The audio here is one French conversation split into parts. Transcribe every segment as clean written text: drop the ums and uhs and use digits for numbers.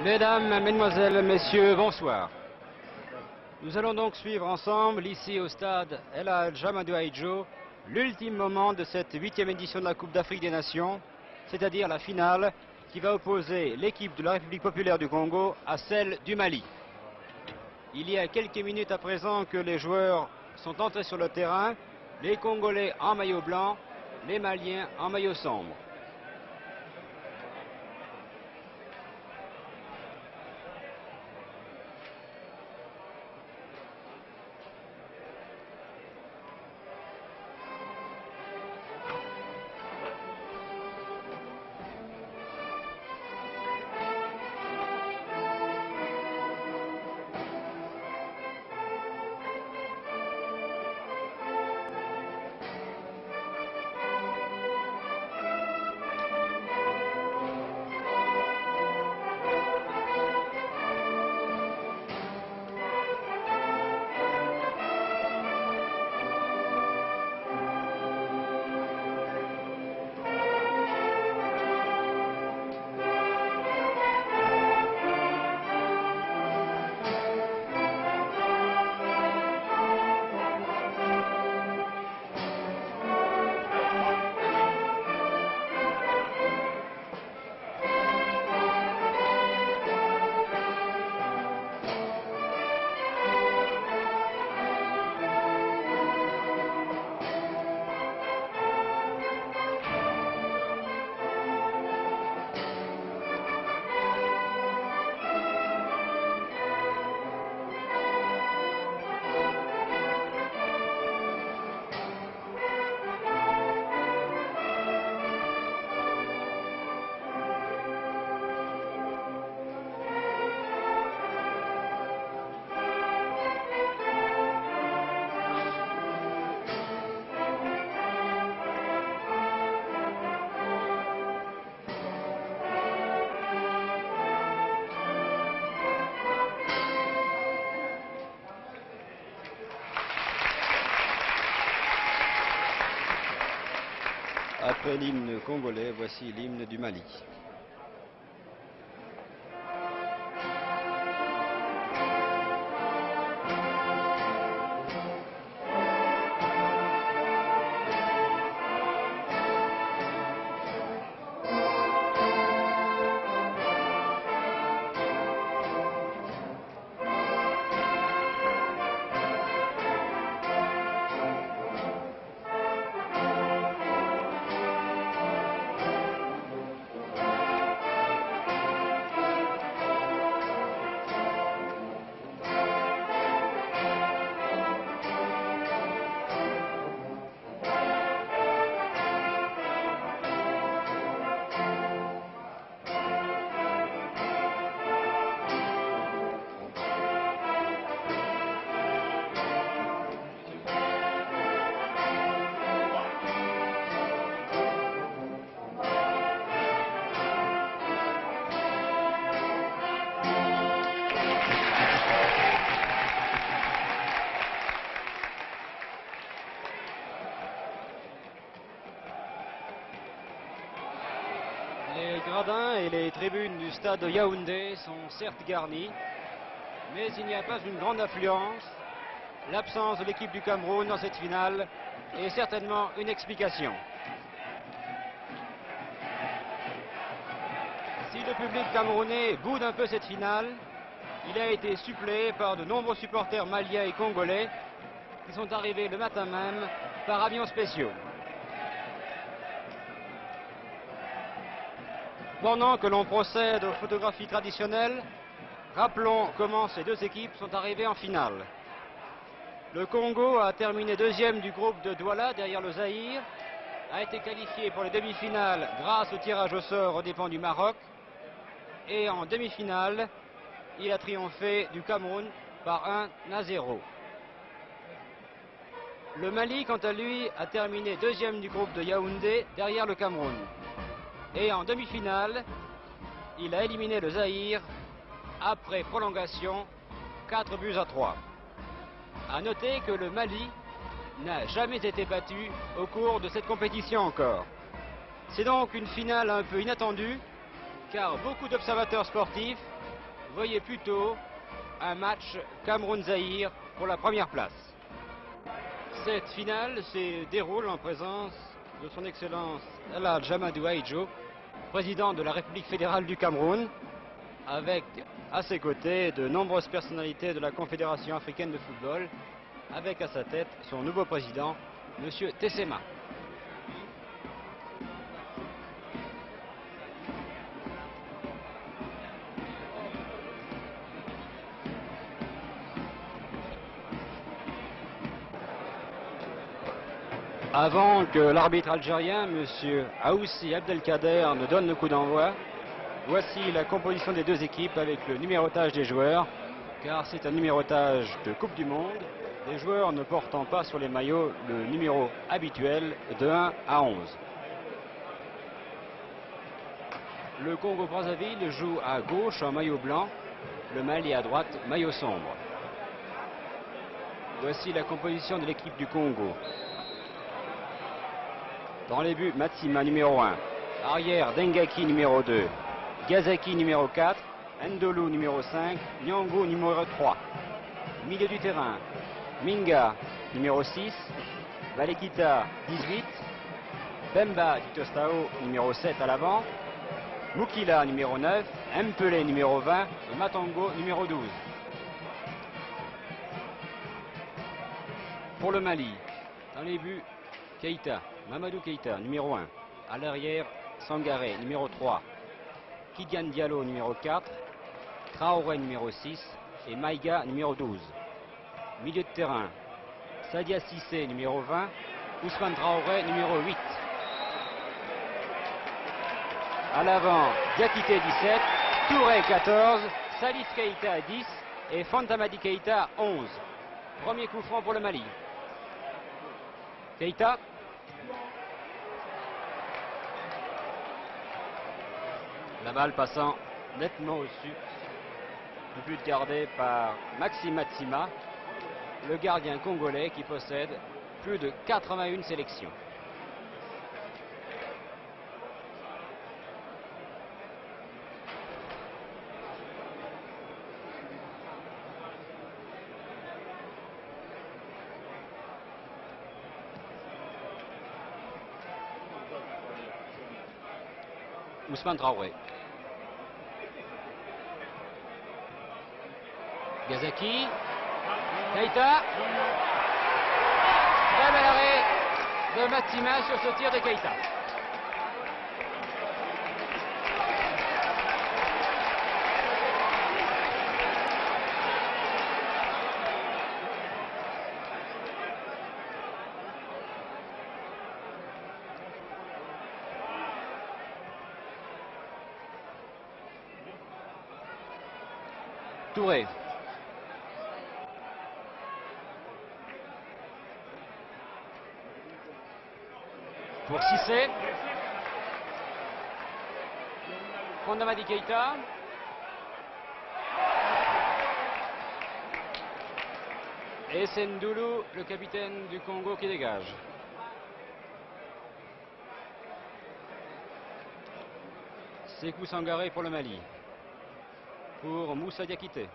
Mesdames, Mesdemoiselles, Messieurs, bonsoir. Nous allons donc suivre ensemble, ici au stade El Hadj Amadou Ahidjo, l'ultime moment de cette 8e édition de la Coupe d'Afrique des Nations, c'est-à-dire la finale qui va opposer l'équipe de la République populaire du Congo à celle du Mali. Il y a quelques minutes à présent que les joueurs sont entrés sur le terrain, les Congolais en maillot blanc, les Maliens en maillot sombre. Après l'hymne congolais, voici l'hymne du Mali. Les gradins et les tribunes du stade de Yaoundé sont certes garnis, mais il n'y a pas une grande affluence. L'absence de l'équipe du Cameroun dans cette finale est certainement une explication. Si le public camerounais boude un peu cette finale, il a été suppléé par de nombreux supporters maliens et congolais qui sont arrivés le matin même par avions spéciaux. Pendant que l'on procède aux photographies traditionnelles, rappelons comment ces deux équipes sont arrivées en finale. Le Congo a terminé deuxième du groupe de Douala derrière le Zaïre, a été qualifié pour les demi-finales grâce au tirage au sort aux dépens du Maroc, et en demi-finale, il a triomphé du Cameroun par 1-0. Le Mali, quant à lui, a terminé deuxième du groupe de Yaoundé derrière le Cameroun. Et en demi-finale, il a éliminé le Zaïre après prolongation, 4-3. A noter que le Mali n'a jamais été battu au cours de cette compétition encore. C'est donc une finale un peu inattendue, car beaucoup d'observateurs sportifs voyait plutôt un match Cameroun-Zaïre pour la première place. Cette finale se déroule en présence de son Excellence El Hadj Amadou Ahidjo, président de la République fédérale du Cameroun, avec à ses côtés de nombreuses personnalités de la Confédération africaine de football, avec à sa tête son nouveau président, M. Tessema. Avant que l'arbitre algérien, M. Aoussi Abdelkader, ne donne le coup d'envoi, voici la composition des deux équipes avec le numérotage des joueurs, car c'est un numérotage de Coupe du Monde, les joueurs ne portant pas sur les maillots le numéro habituel de 1 à 11. Le Congo-Brazzaville joue à gauche en maillot blanc, le Mali à droite maillot sombre. Voici la composition de l'équipe du Congo. Dans les buts, Matsima numéro 1, arrière Dengaki numéro 2, Gazaki numéro 4, Ndolo numéro 5, Nyango numéro 3. Milieu du terrain, Minga numéro 6, Valekita 18, Bemba Ditostao numéro 7 à l'avant, Mukila numéro 9, Mpele numéro 20 et Matango numéro 12. Pour le Mali, dans les buts, Keïta, Mamadou Keïta, numéro 1. À l'arrière, Sangaré, numéro 3. Kidiane Diallo, numéro 4. Traoré, numéro 6. Et Maïga, numéro 12. Milieu de terrain, Sadia Sissé, numéro 20. Ousmane Traoré, numéro 8. À l'avant, Diakité, 17. Touré, 14. Salif Keïta, 10. Et Fantamadi Keïta, 11. Premier coup franc pour le Mali. Keïta. La balle passant nettement au-dessus du but gardé par Maxime Matsima, le gardien congolais qui possède plus de 81 sélections. Ousmane Traoré. Gazaki. Keïta. Très bel arrêt de Matsima sur ce tir de Keïta. Touré. Pour Cissé. Fondamadi Keïta. Et c'est Ndoulou, le capitaine du Congo, qui dégage. Sékou Sangaré pour le Mali. Pour Moussa Diakité.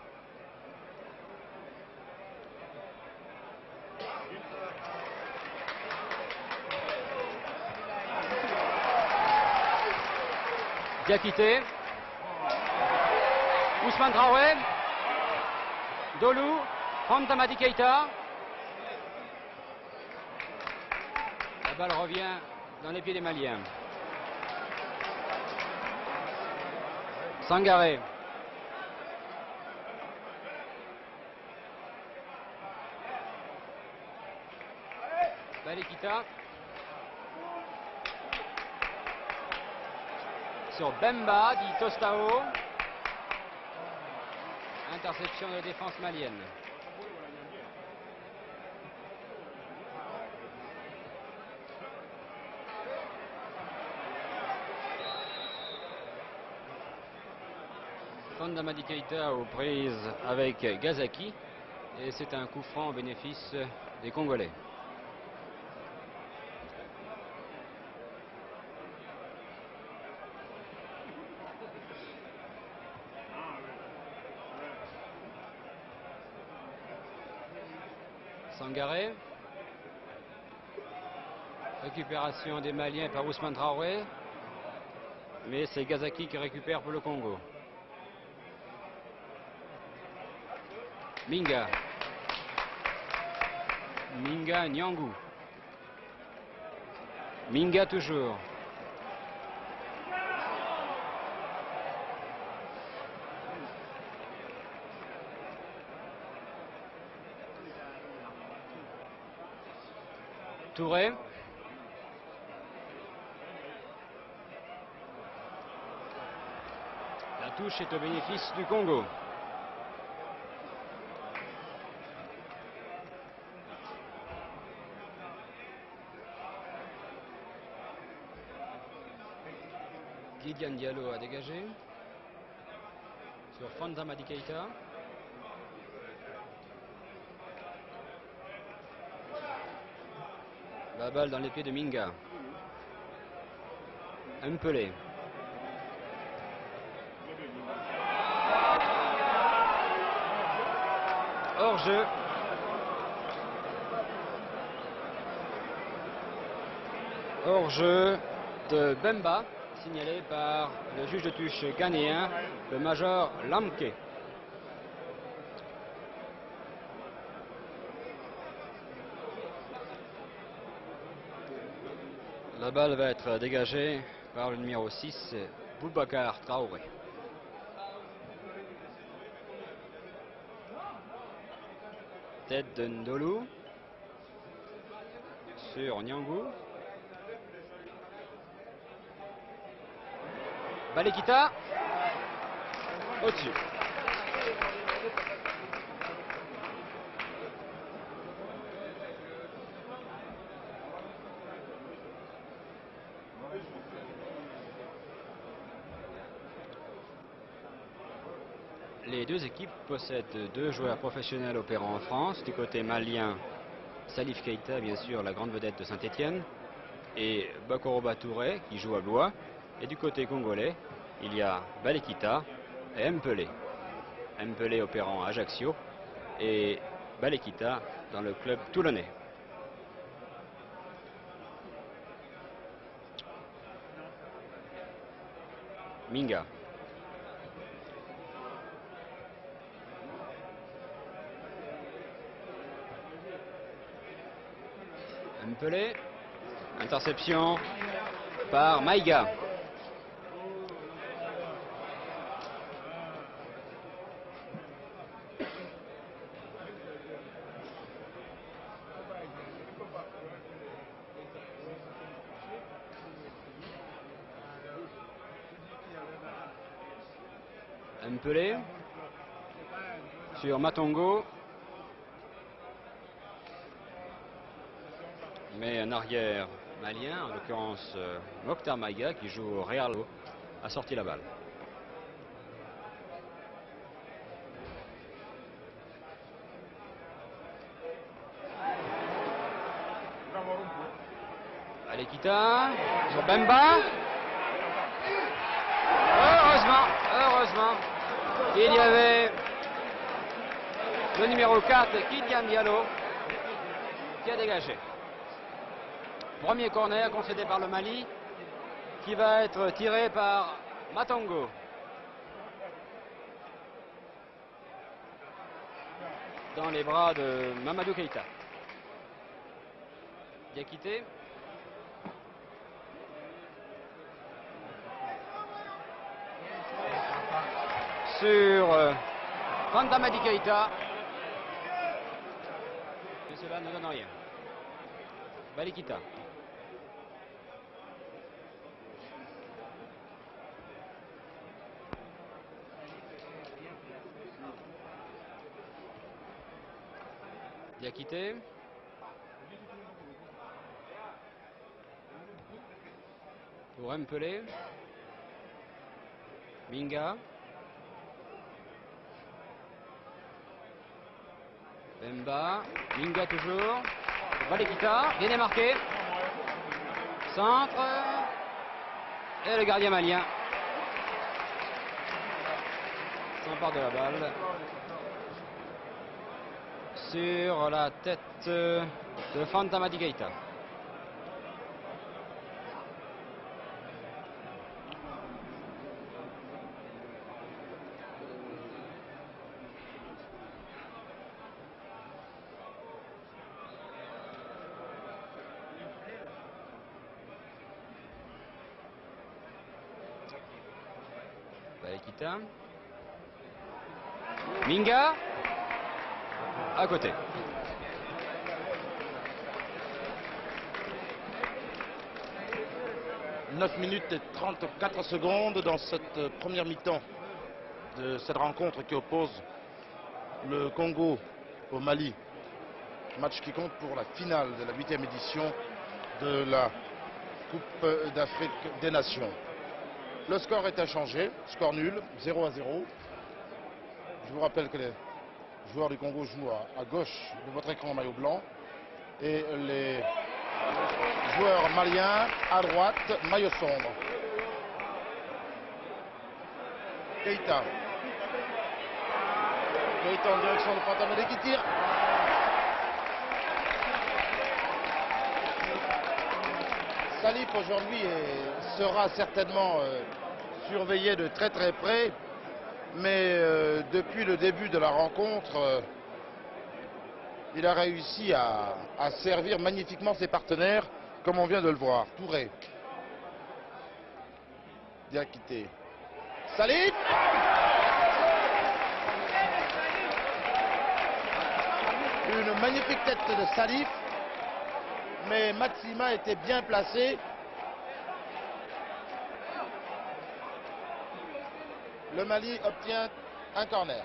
Diakité. Ousmane Traoré. Dolou. Fantamadi Keïta. La balle revient dans les pieds des Maliens. Sangaré. Valekita. Sur Bemba, dit Tostao. Interception de la défense malienne. Fondamadi Keïta aux prises avec Gazaki. Et c'est un coup franc au bénéfice des Congolais. Sangaré. Récupération des Maliens par Ousmane Traoré. Mais c'est Gazaki qui récupère pour le Congo. Minga. Minga Nyangou. Minga toujours. Touré. La touche est au bénéfice du Congo. Gideon Diallo a dégagé sur Fanta Madi Keita. La balle dans les pieds de Minga. Mpelé. Hors-jeu. Hors-jeu de Bemba, signalé par le juge de touche ghanéen, le major Lamke. La balle va être dégagée par le numéro 6, Boubacar Traoré. Tête de Ndolou sur Nyangou. Balekita au-dessus. Les deux équipes possèdent deux joueurs professionnels opérant en France. Du côté malien, Salif Keita, bien sûr, la grande vedette de Saint-Étienne, et Bakoroba Touré, qui joue à Blois. Et du côté congolais, il y a Balekita et Mpelé. Mpelé opérant à Ajaccio et Balekita dans le club toulonnais. Minga. Mpelé. Interception par Maïga. Mpelé sur Matongo, mais un arrière malien, en l'occurrence Mokhtar Maïga, qui joue au Real, a sorti la balle. Balekita sur Bemba. Heureusement, il y avait le numéro 4, Gideon Diallo, qui a dégagé. Premier corner concédé par le Mali, qui va être tiré par Matongo. Dans les bras de Mamadou Keita. Diakité. Sur Fanta Madi Keita. Mais cela ne donne rien. Balekita. Diakité. Pour Mpelé. Minga. Bemba. Minga toujours. Balekita. Bien démarqué. Centre. Et le gardien malien s'empare de la balle. sur la tête de Fanta Madi Keïta. Keïta. Minga. À côté. « 9 minutes et 34 secondes dans cette première mi-temps de cette rencontre qui oppose le Congo au Mali. Match qui compte pour la finale de la 8e édition de la Coupe d'Afrique des Nations. Le score est inchangé, score nul, 0-0. Je vous rappelle que les joueurs du Congo jouent à gauche de votre écran en maillot blanc et les joueurs maliens à droite, maillot sombre. Keïta. Keïta en direction de Fanta Madi qui tire. Salif aujourd'hui sera certainement surveillé de très très près, mais depuis le début de la rencontre, il a réussi à servir magnifiquement ses partenaires, comme on vient de le voir. Touré. Bien quitté. Salif. Une magnifique tête de Salif. Mais Maxima était bien placé. Le Mali obtient un corner.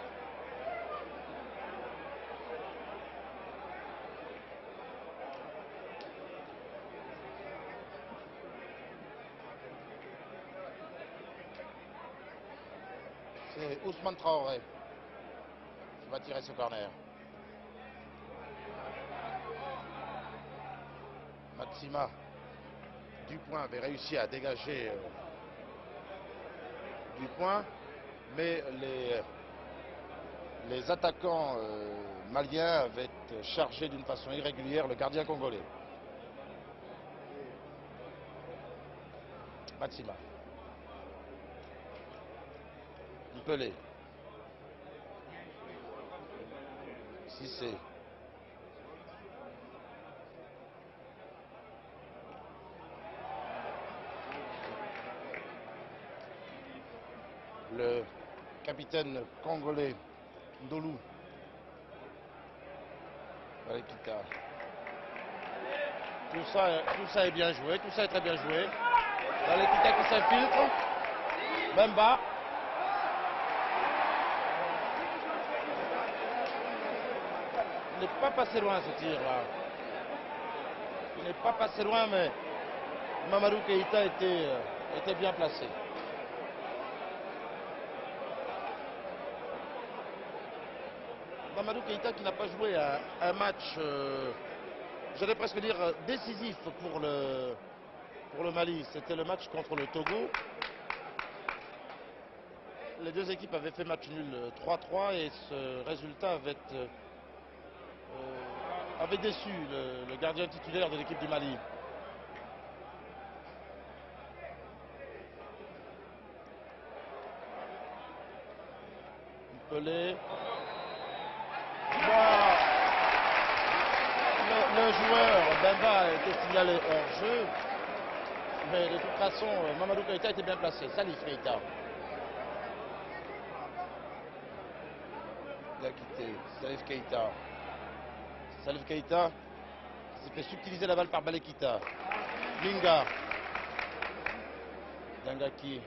C'est Ousmane Traoré qui va tirer ce corner. Maxima Dupont avait réussi à dégager Dupont, mais les attaquants maliens avaient chargé d'une façon irrégulière le gardien congolais. Maxima. Pelé. Cissé. Le capitaine congolais Ndolou. Keïta. Tout ça est bien joué, tout ça est très bien joué. Keïta qui s'infiltre. Bemba. Il n'est pas passé loin ce tir là. Il n'est pas passé loin, mais Mamadou Keïta était bien placé. Mamadou Keïta qui n'a pas joué un match, j'allais presque dire décisif pour le Mali. C'était le match contre le Togo. Les deux équipes avaient fait match nul 3-3 et ce résultat avait déçu le gardien titulaire de l'équipe du Mali. Pelé. Le joueur Bemba a été signalé hors jeu, mais de toute façon Mamadou Keïta était bien placé. Salif Keïta. Il a quitté Salif Keïta. Salif Keïta s'est fait subtiliser la balle par Balekita. Minga. Dangaki.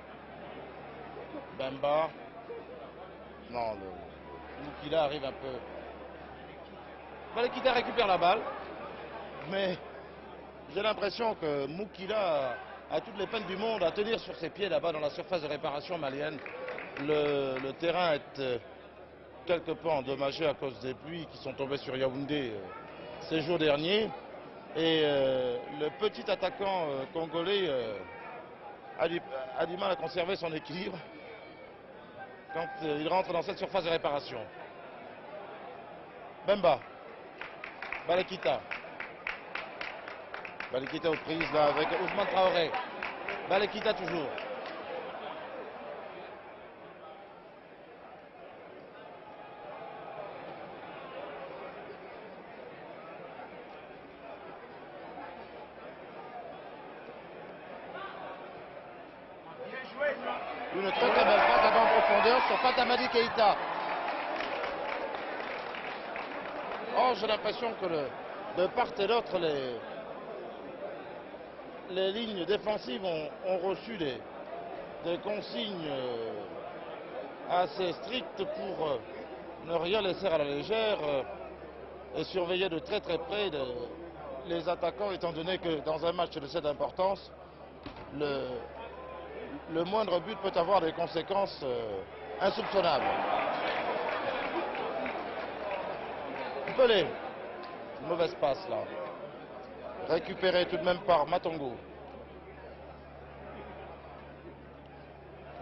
Bemba. Non, Moukila arrive un peu. Balekita récupère la balle, mais j'ai l'impression que Moukila a toutes les peines du monde à tenir sur ses pieds là-bas dans la surface de réparation malienne. Le terrain est quelque peu endommagé à cause des pluies qui sont tombées sur Yaoundé ces jours derniers. Et le petit attaquant congolais a du mal à conserver son équilibre quand il rentre dans cette surface de réparation. Bemba. Balekita. Balekita aux prises là avec Ousmane Traoré. Balekita toujours. Une très très belle passe avant en profondeur sur Fatamadi Keïta. Oh, j'ai l'impression que de part et d'autre, les lignes défensives ont reçu des consignes assez strictes pour ne rien laisser à la légère et surveiller de très très près les attaquants, étant donné que dans un match de cette importance, le moindre but peut avoir des conséquences insoupçonnables. Pelé, une mauvaise passe là. Récupéré tout de même par Matongo.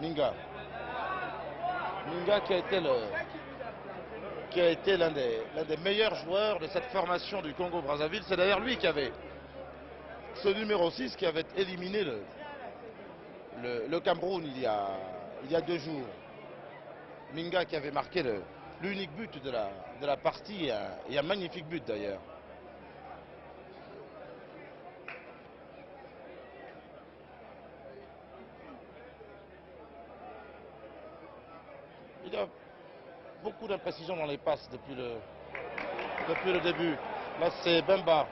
Minga. Minga qui a été l'un des meilleurs joueurs de cette formation du Congo-Brazzaville. C'est d'ailleurs lui qui avait ce numéro 6 qui avait éliminé le Cameroun il y a 2 jours. Minga qui avait marqué l'unique but de la partie et un magnifique but d'ailleurs. Il y a beaucoup d'imprécisions dans les passes depuis le début. Là c'est Bemba.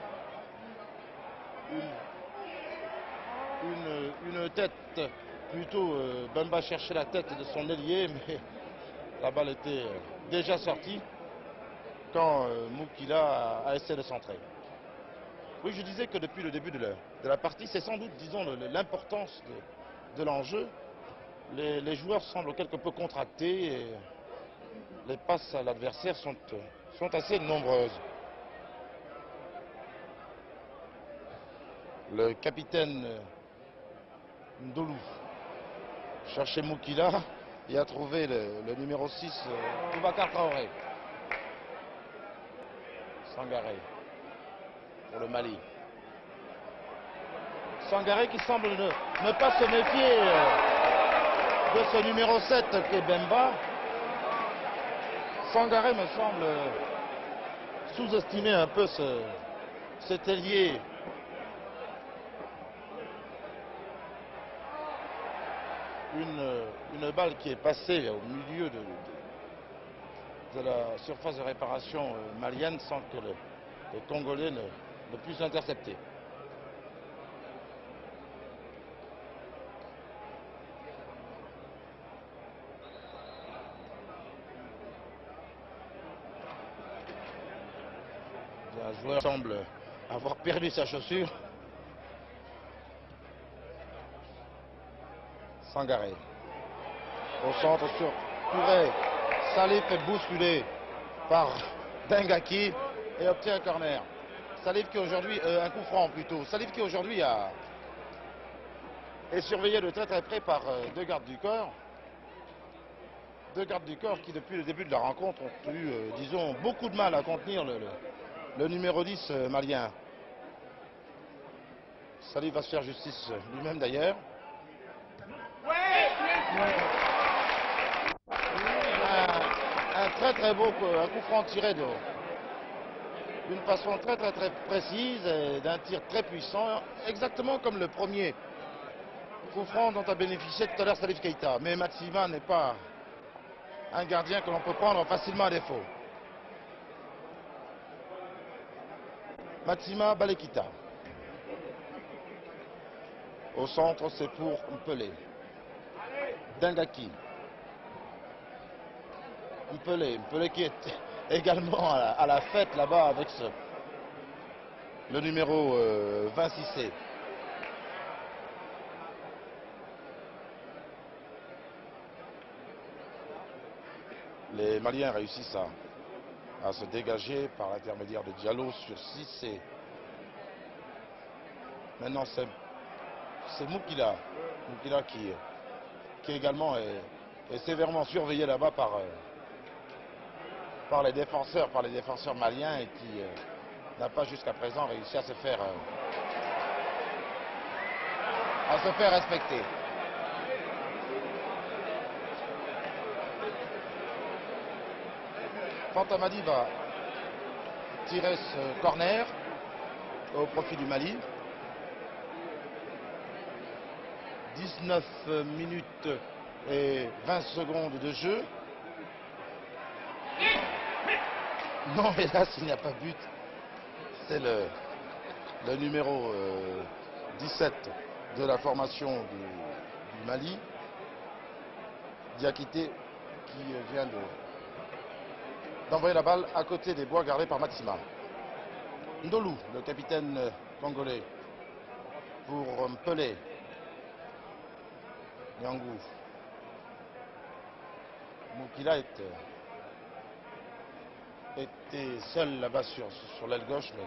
Une tête plutôt. Bemba cherchait la tête de son ailier, mais la balle était déjà sortie quand Moukila a essayé de centrer. Oui, je disais que depuis le début de la partie, c'est sans doute, disons, l'importance de l'enjeu. Les joueurs semblent quelque peu contractés et les passes à l'adversaire sont assez nombreuses. Le capitaine Ndolou cherchait Moukila et a trouvé le numéro 6, Boubacar Traoré. Sangaré pour le Mali. Sangaré qui semble ne pas se méfier de ce numéro 7 qui est Bemba. Sangaré me semble sous-estimer un peu cet ailier. Une balle qui est passée au milieu de la surface de réparation malienne sans que les Congolais ne puissent l'intercepter. Un joueur semble avoir perdu sa chaussure. Sangaré. Au centre sur Touré. Salif est bousculé par Dengaki et obtient un corner. Salif qui aujourd'hui, un coup franc plutôt. Salif qui aujourd'hui est surveillé de très très près par 2 gardes du corps. 2 gardes du corps qui depuis le début de la rencontre ont eu, disons, beaucoup de mal à contenir le numéro 10 malien. Salif va se faire justice lui-même d'ailleurs. Un très très beau coup franc tiré d'une façon très très très précise et d'un tir très puissant, exactement comme le premier coup franc dont a bénéficié tout à l'heure Salif Keïta. Mais Maxima n'est pas un gardien que l'on peut prendre facilement à défaut. Maxima Balekita. Au centre, c'est pour Pelé. Dengaki. Pelé qui est également à la fête là-bas avec le numéro 26C. Les Maliens réussissent à se dégager par l'intermédiaire de Diallo sur 6C. Maintenant c'est Moukila. Moukila qui également est sévèrement surveillé là-bas par les défenseurs maliens et n'a pas jusqu'à présent réussi à se faire respecter. Fantamadi va tirer ce corner au profit du Mali. 19 minutes et 20 secondes de jeu. Non, hélas, il n'y a pas but. C'est le numéro 17 de la formation du Mali, Diakité, qui vient d'envoyer la balle à côté des bois gardés par Matsima. Ndolou, le capitaine congolais, pour Pelé. Nyangou. Moukila était seul là-bas sur l'aile gauche, mais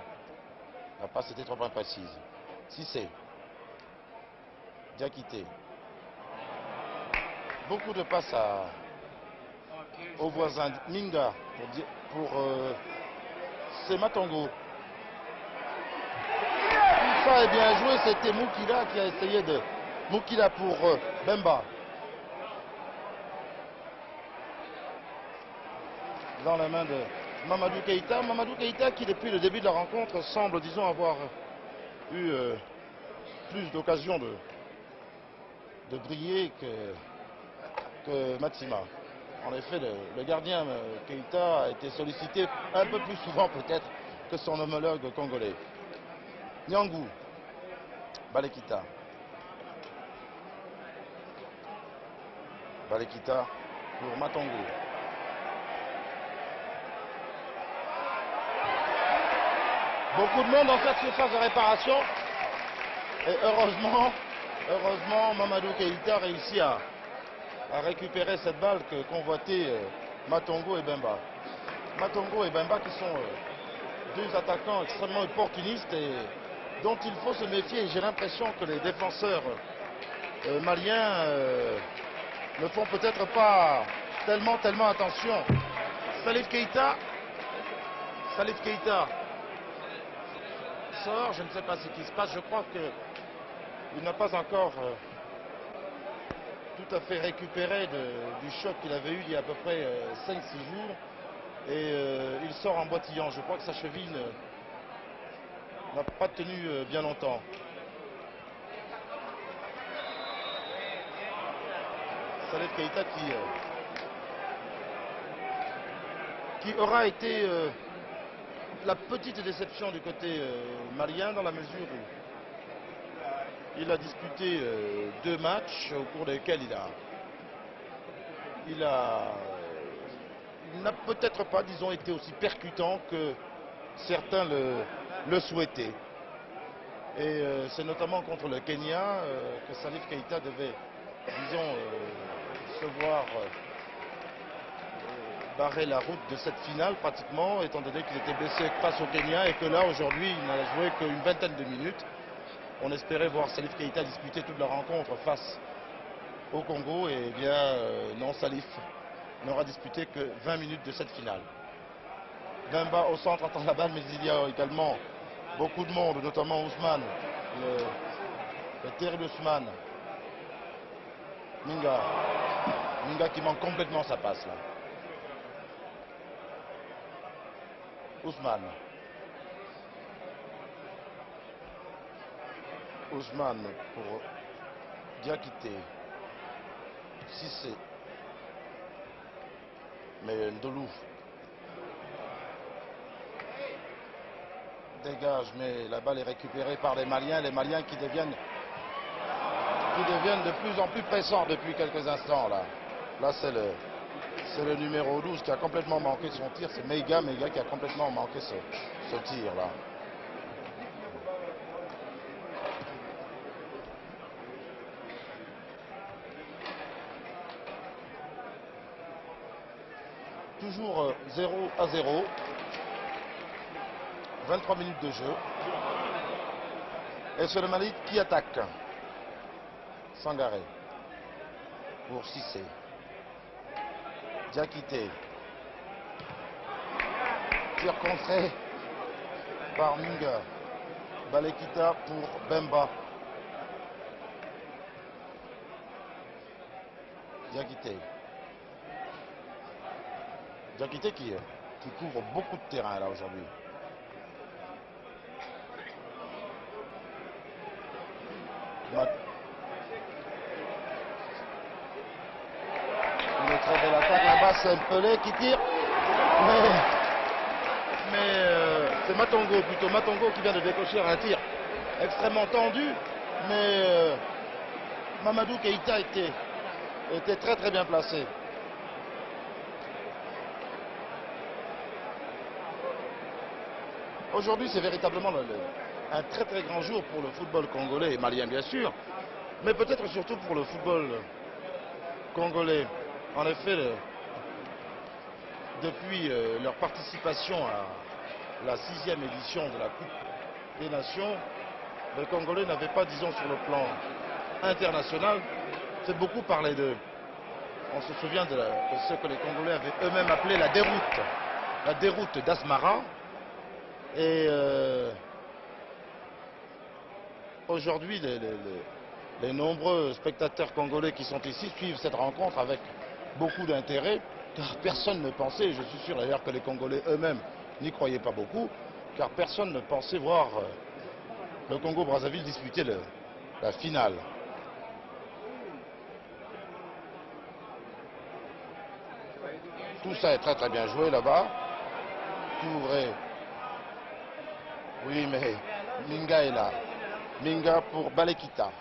la passe était trop imprécise. Cissé. Diakité. Beaucoup de passes aux voisins. Minga pour Sematongo. Tout ça est bien joué, c'était Moukila qui a essayé de... Moukila pour Bemba. Dans la main de Mamadou Keïta. Mamadou Keïta qui depuis le début de la rencontre semble, disons, avoir eu plus d'occasions de briller que Matsima. En effet, le gardien Keïta a été sollicité un peu plus souvent peut-être que son homologue congolais. Nyangou. Balekita. Balekita pour Matongo. Beaucoup de monde dans cette surface de réparation. Et heureusement, Mamadou Keïta réussit à récupérer cette balle que convoitaient Matongo et Bemba. Matongo et Bemba qui sont deux attaquants extrêmement opportunistes et dont il faut se méfier. J'ai l'impression que les défenseurs maliens ne font peut-être pas tellement attention. Salif Keïta sort, je ne sais pas ce qui se passe, je crois qu'il n'a pas encore tout à fait récupéré du choc qu'il avait eu il y a à peu près 5-6 jours et il sort en boitillant. Je crois que sa cheville n'a pas tenu bien longtemps. Salif Keïta qui aura été la petite déception du côté malien dans la mesure où il a disputé 2 matchs au cours desquels il n'a peut-être pas, disons, été aussi percutant que certains le souhaitaient. Et c'est notamment contre le Kenya que Salif Keïta devait, disons, se voir barrer la route de cette finale pratiquement, étant donné qu'il était blessé face au Kenya et que là aujourd'hui il n'a joué qu'une vingtaine de minutes. On espérait voir Salif Keïta disputer toute la rencontre face au Congo et bien non, Salif n'aura disputé que 20 minutes de cette finale. Bemba au centre attend la balle, mais il y a également beaucoup de monde, notamment Ousmane, le terrible Ousmane. Minga qui manque complètement sa passe là. Ousmane pour Diakité. Cissé. Mais Ndolou dégage, mais la balle est récupérée par les Maliens qui deviennent de plus en plus pressants depuis quelques instants là. Là c'est le numéro 12 qui a complètement manqué son tir, c'est Meiga qui a complètement manqué ce tir là. Toujours 0-0. 23 minutes de jeu. Et c'est le Mali qui attaque. Sangaré. Pour Cissé. Diakité. Tir contré par Minga. Balekita pour Bemba. Diakité. Diakité qui couvre beaucoup de terrain là aujourd'hui. Il est très belle attaque là-bas, c'est Pelé qui tire. Mais c'est Matongo plutôt. Matongo qui vient de décocher un tir extrêmement tendu. Mais Mamadou Keïta était très très bien placé. Aujourd'hui, c'est véritablement un très très grand jour pour le football congolais et malien bien sûr, mais peut-être surtout pour le football congolais. En effet, depuis leur participation à la 6e édition de la Coupe des Nations, les Congolais n'avaient pas, disons, sur le plan international, fait beaucoup parler d'eux. On se souvient de ce que les Congolais avaient eux-mêmes appelé la déroute d'Asmara. Et aujourd'hui, les nombreux spectateurs congolais qui sont ici suivent cette rencontre avec beaucoup d'intérêt, car personne ne pensait, je suis sûr d'ailleurs que les Congolais eux-mêmes n'y croyaient pas beaucoup, car personne ne pensait voir le Congo-Brazzaville disputer la finale. Tout ça est très très bien joué là-bas. Touré. Oui, mais Minga est là. Minga pour Balekita.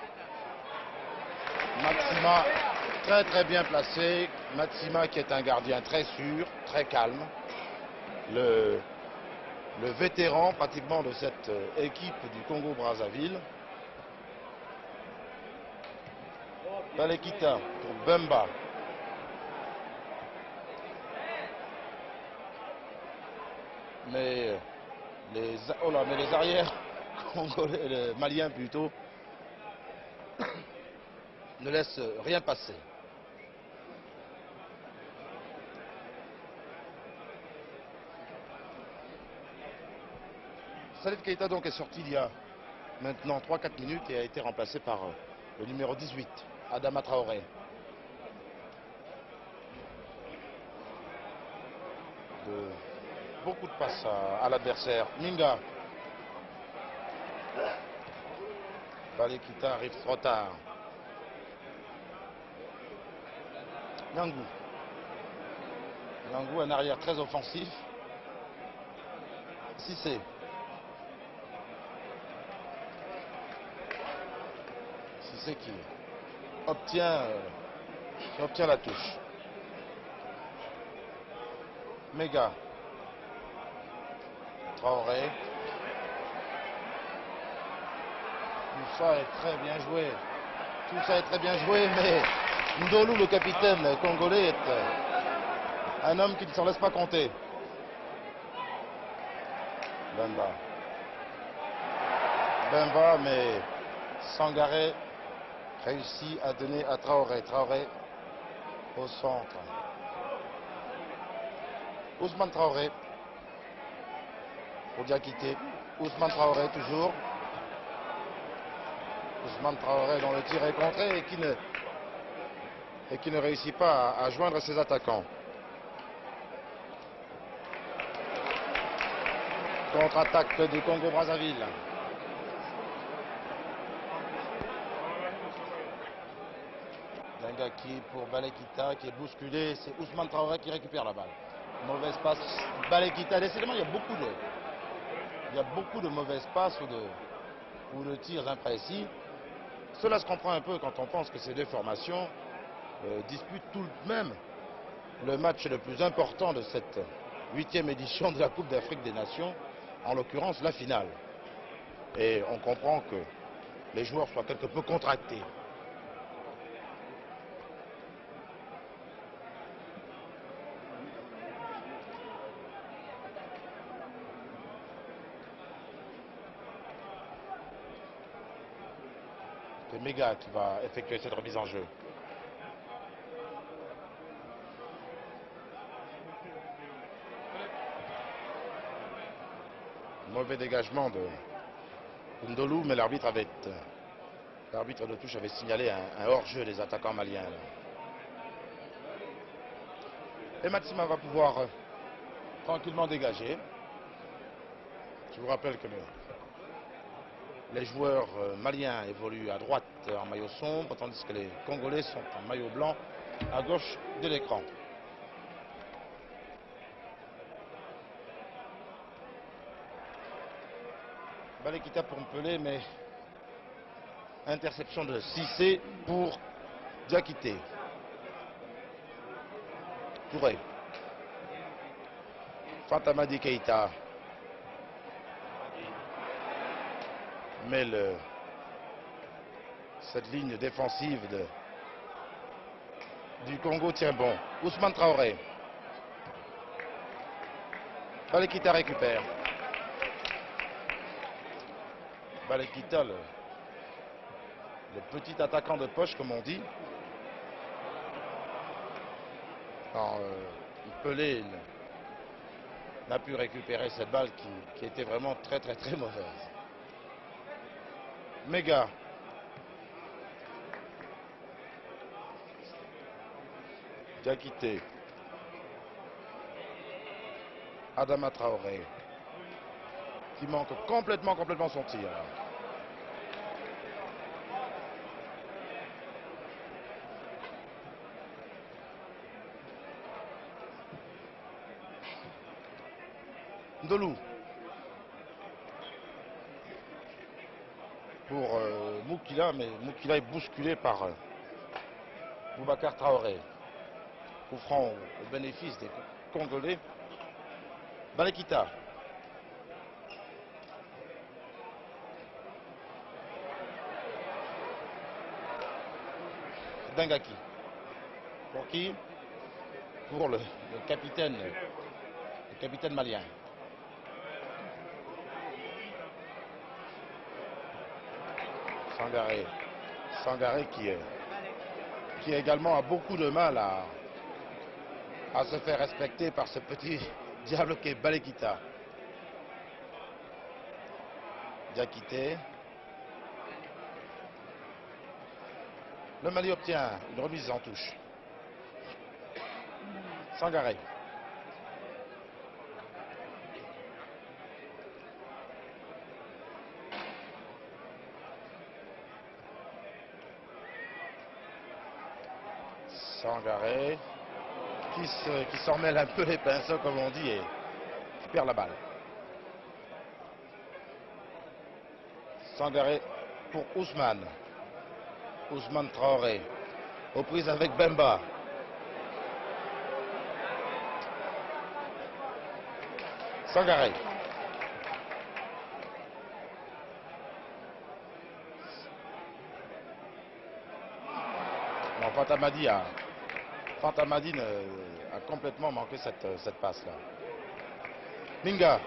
Maxima, très très bien placé. Maxima qui est un gardien très sûr, très calme. Le vétéran pratiquement de cette équipe du Congo-Brazzaville. Balekita pour Bemba. Mais les arrières congolais, les maliens plutôt, ne laissent rien passer. Salif Keïta donc est sorti il y a maintenant 3-4 minutes et a été remplacé par le numéro 18, Adama Traoré. Beaucoup de passes à l'adversaire. Minga. Balekita arrive trop tard. Nyangou. Nyangou, un arrière très offensif. Cissé. Cissé qui obtient la touche. Méga. Traoré. Tout ça est très bien joué. Tout ça est très bien joué, mais Ndolou, le capitaine congolais, est un homme qui ne s'en laisse pas compter. Bemba. Bemba, mais Sangaré réussit à donner à Traoré. Traoré au centre. Ousmane Traoré. Pour Diakité. Ousmane Traoré toujours. Ousmane Traoré dont le tir est contré et qui ne réussit pas à joindre ses attaquants. Contre-attaque du Congo-Brazzaville. Dengaki pour Balekita qui est bousculé. C'est Ousmane Traoré qui récupère la balle. Mauvaise passe. Balekita. Décidément, il y a beaucoup de mauvaises passes ou de tirs imprécis. Cela se comprend un peu quand on pense que ces deux formations disputent tout de même le match le plus important de cette 8e édition de la Coupe d'Afrique des Nations, en l'occurrence la finale. Et on comprend que les joueurs soient quelque peu contractés. C'est Méga qui va effectuer cette remise en jeu. Mauvais dégagement de Ndolou, mais l'arbitre de touche avait signalé un hors-jeu des attaquants maliens. Là. Et Matsima va pouvoir tranquillement dégager. Je vous rappelle que les joueurs maliens évoluent à droite en maillot sombre, tandis que les Congolais sont en maillot blanc à gauche de l'écran. Balekita pour Mpelé, mais interception de Cissé pour Diakité. Touré. Fantamadi Keita. Mais cette ligne défensive du Congo tient bon. Ousmane Traoré. Balekita récupère. Balekita, le petit attaquant de poche, comme on dit. Alors, Pelé n'a pu récupérer cette balle qui était vraiment très mauvaise. Méga. Diakité. Adama Traoré. Qui manque complètement son tir. Ndolou. Pour Moukila, mais Moukila est bousculé par Boubacar Traoré. Coup franc au bénéfice des Congolais. Balekita. Dingaki. Pour qui? Pour le capitaine malien. Sangaré qui également a beaucoup de mal à se faire respecter par ce petit diable qui est Balekita. Diakité. Le Mali obtient une remise en touche. Sangaré. Sangaré qui s'en mêle un peu les pinceaux comme on dit et qui perd la balle. Sangaré pour Ousmane. Ousmane Traoré. Aux prises avec Bemba. Sangaré. Non, Fantamadi a complètement manqué cette passe-là. Minga.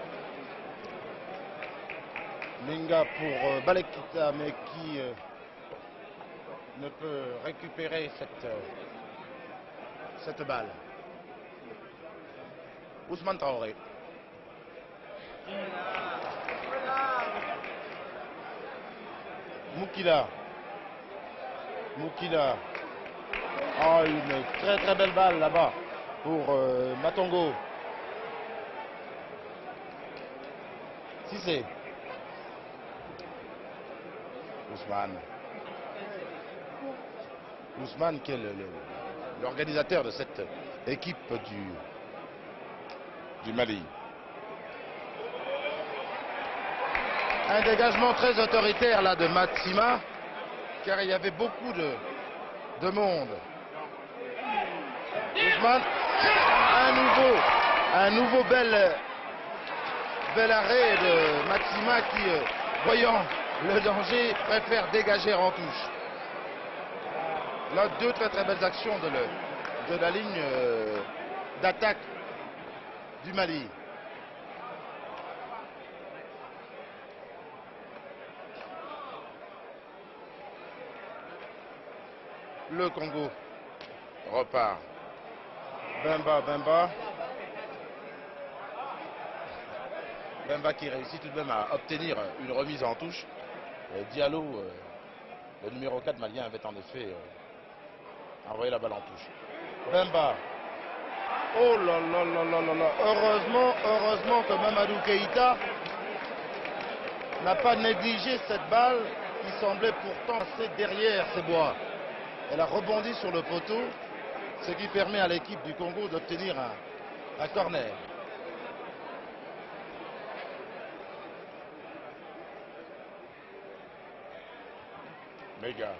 Minga pour Balekita, mais qui ne peut récupérer cette balle. Ousmane Traoré. Moukila. Oh, une très belle balle là-bas pour Matongo. Cissé. Ousmane qui est l'organisateur de cette équipe du Mali. Un dégagement très autoritaire là de Matsima, car il y avait beaucoup de monde. Ousmane, un nouveau bel arrêt de Matsima qui, voyant le danger, préfère dégager en touche. Là, deux très belles actions de la ligne d'attaque du Mali. Le Congo repart. Bemba. Bemba qui réussit tout de même à obtenir une remise en touche. Diallo, le numéro 4 malien, avait en effet envoyé la balle en touche. Bemba. Oh là là là là là là. Heureusement que Mamadou Keïta n'a pas négligé cette balle qui semblait pourtant passer derrière ses bois. Elle a rebondi sur le poteau, ce qui permet à l'équipe du Congo d'obtenir un corner. Méga.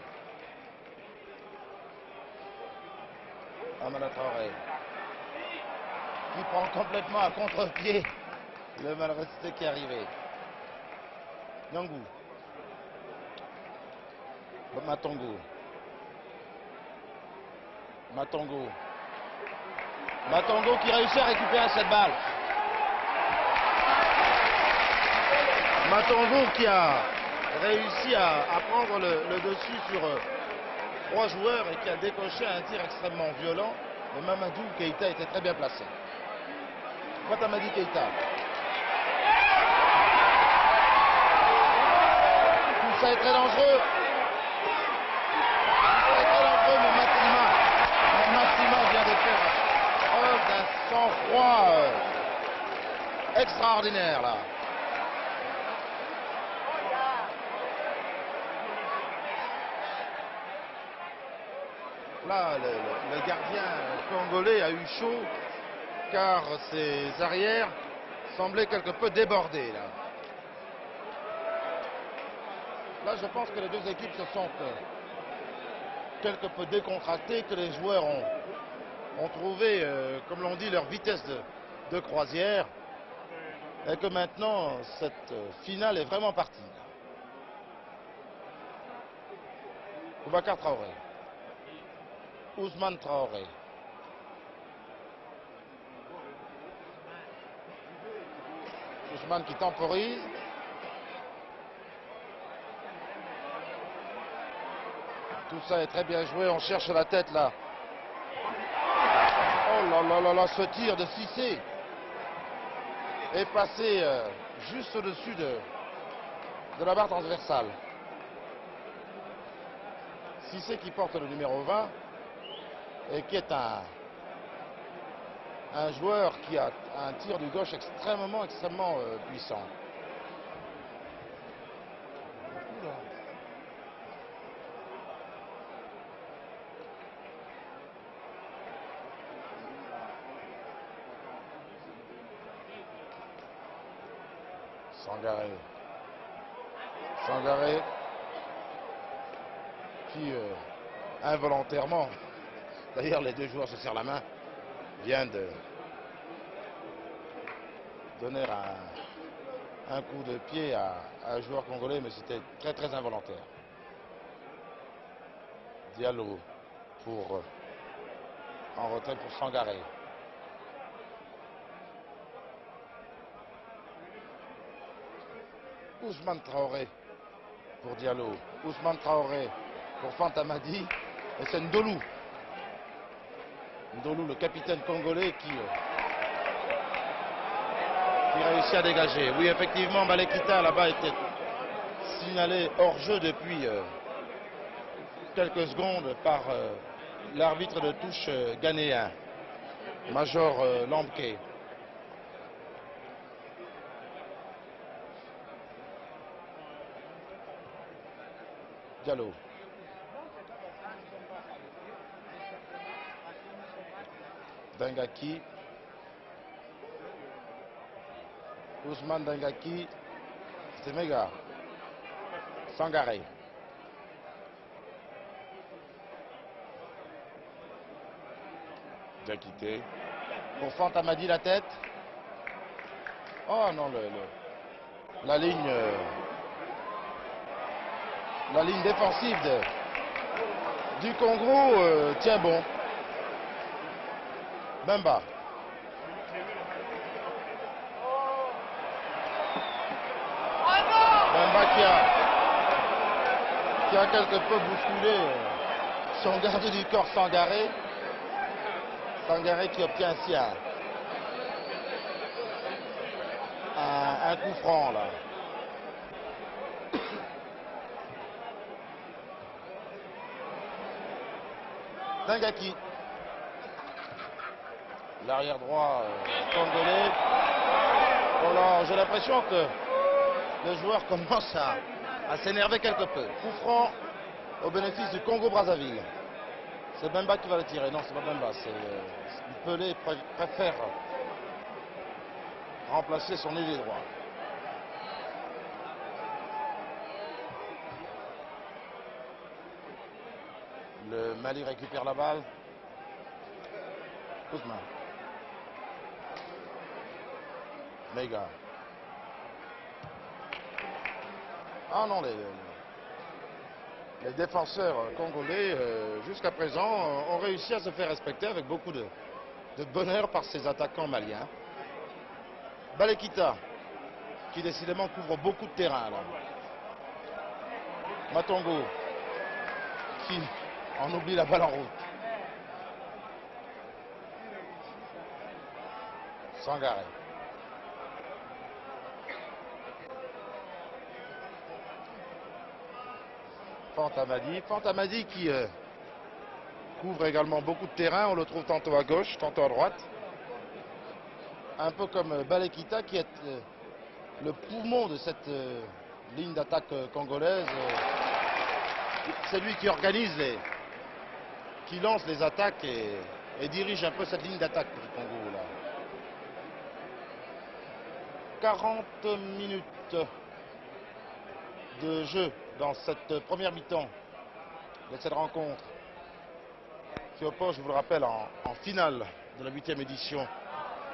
Amana Traoré. Qui prend complètement à contre-pied le malresté qui est arrivé. Nyangou. Matongo. Matongo qui réussit à récupérer cette balle. Matongo qui a réussi à prendre le dessus sur 3 joueurs et qui a décoché un tir extrêmement violent. Mais Mamadou Keïta était très bien placé. Matamadi Keïta. Tout ça est très dangereux. Mais Massima vient de faire preuve d'un sang-froid extraordinaire là. Là, le gardien congolais a eu chaud car ses arrières semblaient quelque peu débordés là. Là, je pense que les deux équipes se sont quelque peu décontractées, que les joueurs ont trouvé, comme l'on dit, leur vitesse de croisière et que maintenant, cette finale est vraiment partie. Boubacar Traoré. Ousmane Traoré. Ousmane qui temporise. Tout ça est très bien joué, on cherche la tête là. Oh là là là là, ce tir de Cissé est passé juste au-dessus de la barre transversale. Cissé qui porte le numéro 20 et qui est un joueur qui a un tir du gauche extrêmement puissant. Sangaré qui involontairement, d'ailleurs les deux joueurs se serrent la main, vient de donner un coup de pied à un joueur congolais, mais c'était très très involontaire. Diallo en retrait pour Sangaré. Ousmane Traoré pour Diallo. Ousmane Traoré pour Fantamadi. Et c'est Ndolou. Ndolou, le capitaine congolais qui réussit à dégager. Oui, effectivement, Balekita là-bas était signalé hors jeu depuis quelques secondes par l'arbitre de touche ghanéen, Major Lampke. Diallo. Dangaki. Ousmane Dangaki. C'est méga. Sangaré. Diakité. Pour Fantamadi la tête. Oh non, la ligne défensive du Congo tient bon. Bemba. Bemba qui a quelque peu bousculé son gardien du corps Sangaré. Sangaré qui obtient ainsi un coup franc là. Dingaki. L'arrière droit congolais. Voilà, j'ai l'impression que le joueur commence à s'énerver quelque peu. Coup franc au bénéfice du Congo-Brazzaville. C'est Bemba qui va le tirer. Non, c'est pas Bemba. Pelé préfère remplacer son ailier droit. Le Mali récupère la balle. Ousmane. Mega. Ah non, les défenseurs congolais, jusqu'à présent, ont réussi à se faire respecter avec beaucoup de bonheur par ces attaquants maliens. Balekita, qui décidément couvre beaucoup de terrain là. Matongo, qui en oublie la balle en route. Sangaré. Fantamadi qui couvre également beaucoup de terrain. On le trouve tantôt à gauche, tantôt à droite. Un peu comme Balekita qui est le poumon de cette ligne d'attaque congolaise. C'est lui qui organise qui lance les attaques et dirige un peu cette ligne d'attaque du Congo là. 40 minutes de jeu dans cette première mi-temps de cette rencontre qui oppose, je vous le rappelle, en finale de la 8e édition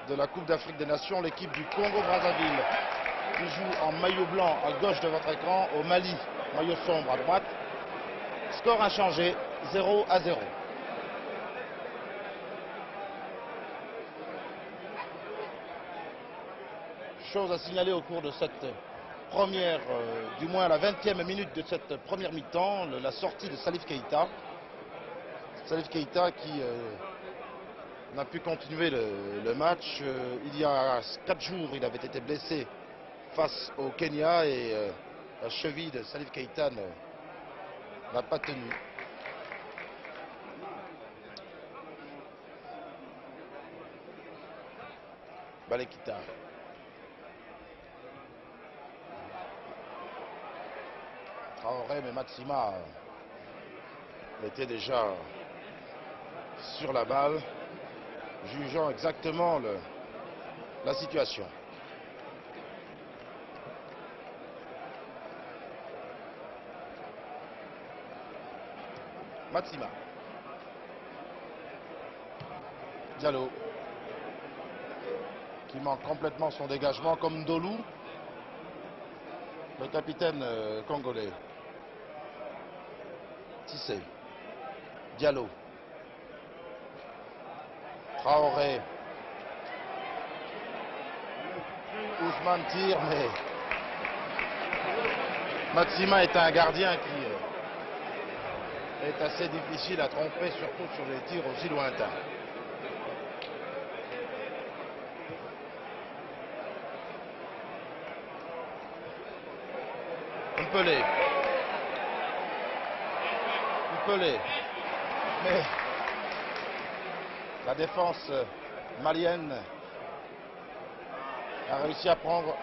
de la Coupe d'Afrique des Nations, l'équipe du Congo-Brazzaville qui joue en maillot blanc à gauche de votre écran, au Mali, maillot sombre à droite. Score inchangé, 0-0. Chose à signaler au cours de cette première, du moins la 20e minute de cette première mi-temps, la sortie de Salif Keita. Salif Keita qui n'a pu continuer le match. Il y a 4 jours, il avait été blessé face au Kenya et la cheville de Salif Keita n'a pas tenu. Balekita. Traoré, mais Maxima était déjà sur la balle, jugeant exactement la situation. Maxima. Diallo. Qui manque complètement son dégagement, comme Dolou, le capitaine congolais. Tissé. Diallo. Traoré. Ousmane tire, mais Maxima est un gardien qui est assez difficile à tromper, surtout sur les tirs aussi lointains. Pelé. Mais la défense malienne a réussi à prendre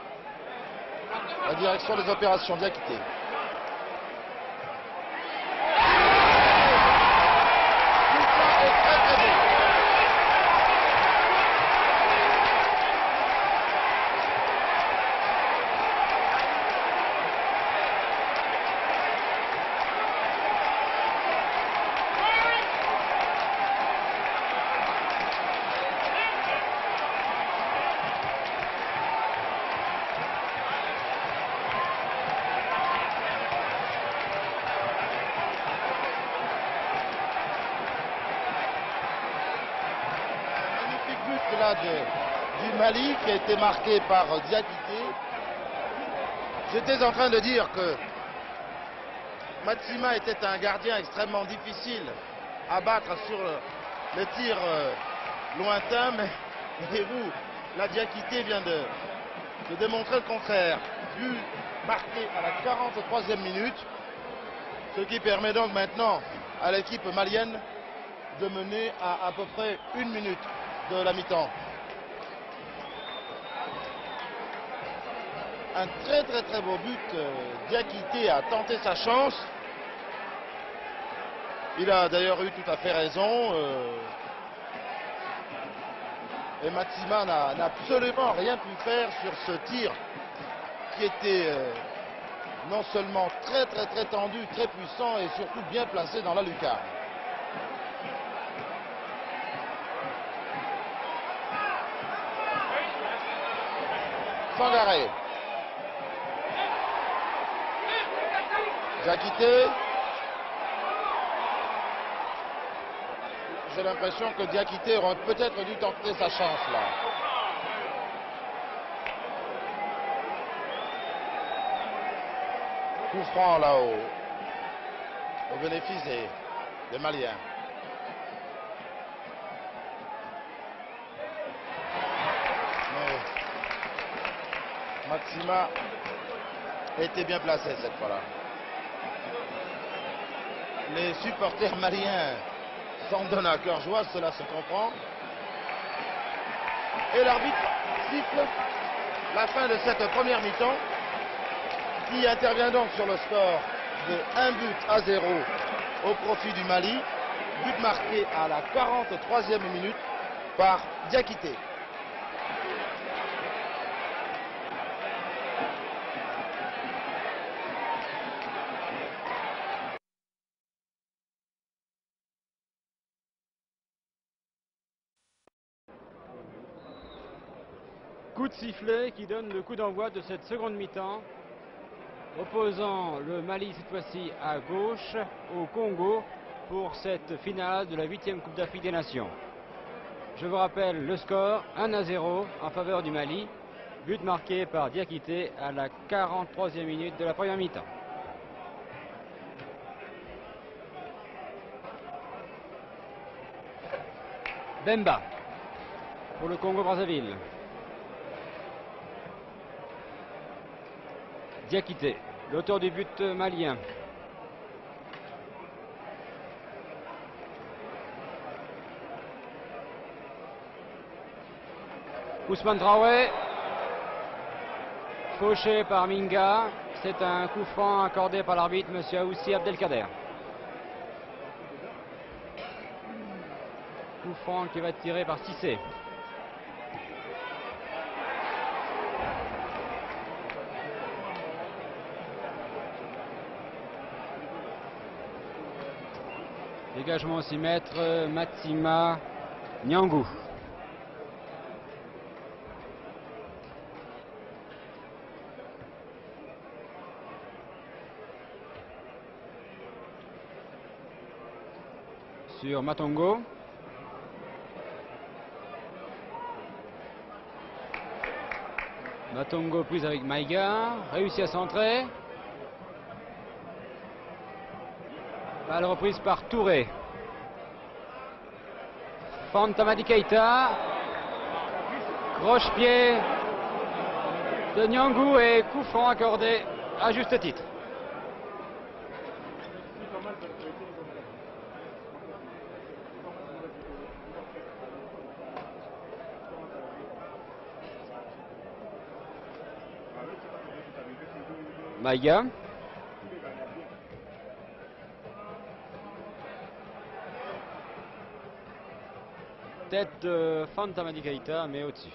la direction des opérations. Diakité. Du Mali qui a été marqué par Diakité. J'étais en train de dire que Maxima était un gardien extrêmement difficile à battre sur le tir lointain, mais voyez-vous, la Diakité vient de démontrer le contraire. But marqué à la 43e minute, ce qui permet donc maintenant à l'équipe malienne de mener à peu près 1 minute de la mi-temps. Un très beau but. Diakité a tenté sa chance. Il a d'ailleurs eu tout à fait raison. Et Matsima n'a absolument rien pu faire sur ce tir qui était non seulement très tendu, très puissant et surtout bien placé dans la lucarne. Sangaré. Diakité. J'ai l'impression que Diakité aurait peut-être dû tenter sa chance là. Coup franc là-haut, au bénéfice des Maliens. Mais Matsima était bien placé cette fois-là. Les supporters maliens s'en donnent à cœur joie, cela se comprend. Et l'arbitre siffle la fin de cette première mi-temps, qui intervient donc sur le score de 1-0 au profit du Mali. But marqué à la 43e minute par Diakité. Coup de sifflet qui donne le coup d'envoi de cette seconde mi-temps, opposant le Mali cette fois-ci à gauche au Congo pour cette finale de la 8e Coupe d'Afrique des Nations. Je vous rappelle le score 1-0 en faveur du Mali, but marqué par Diakité à la 43e minute de la première mi-temps. Bemba pour le Congo-Brazzaville. Diakité, l'auteur du but malien. Ousmane Traoré, fauché par Minga. C'est un coup franc accordé par l'arbitre, M. Aoussi Abdelkader. Coup franc qui va être tiré par Cissé. Dégagement au 6 mètres, Matsima, Nyangou. Sur Matongo. Matongo prise avec Maïga, réussit à centrer. Balle reprise par Touré. Fantamadi Keita. Croche-pied de Nyangou et coup franc accordé à juste titre. Maïga. Tête de Fantamadi Keita, mais au-dessus.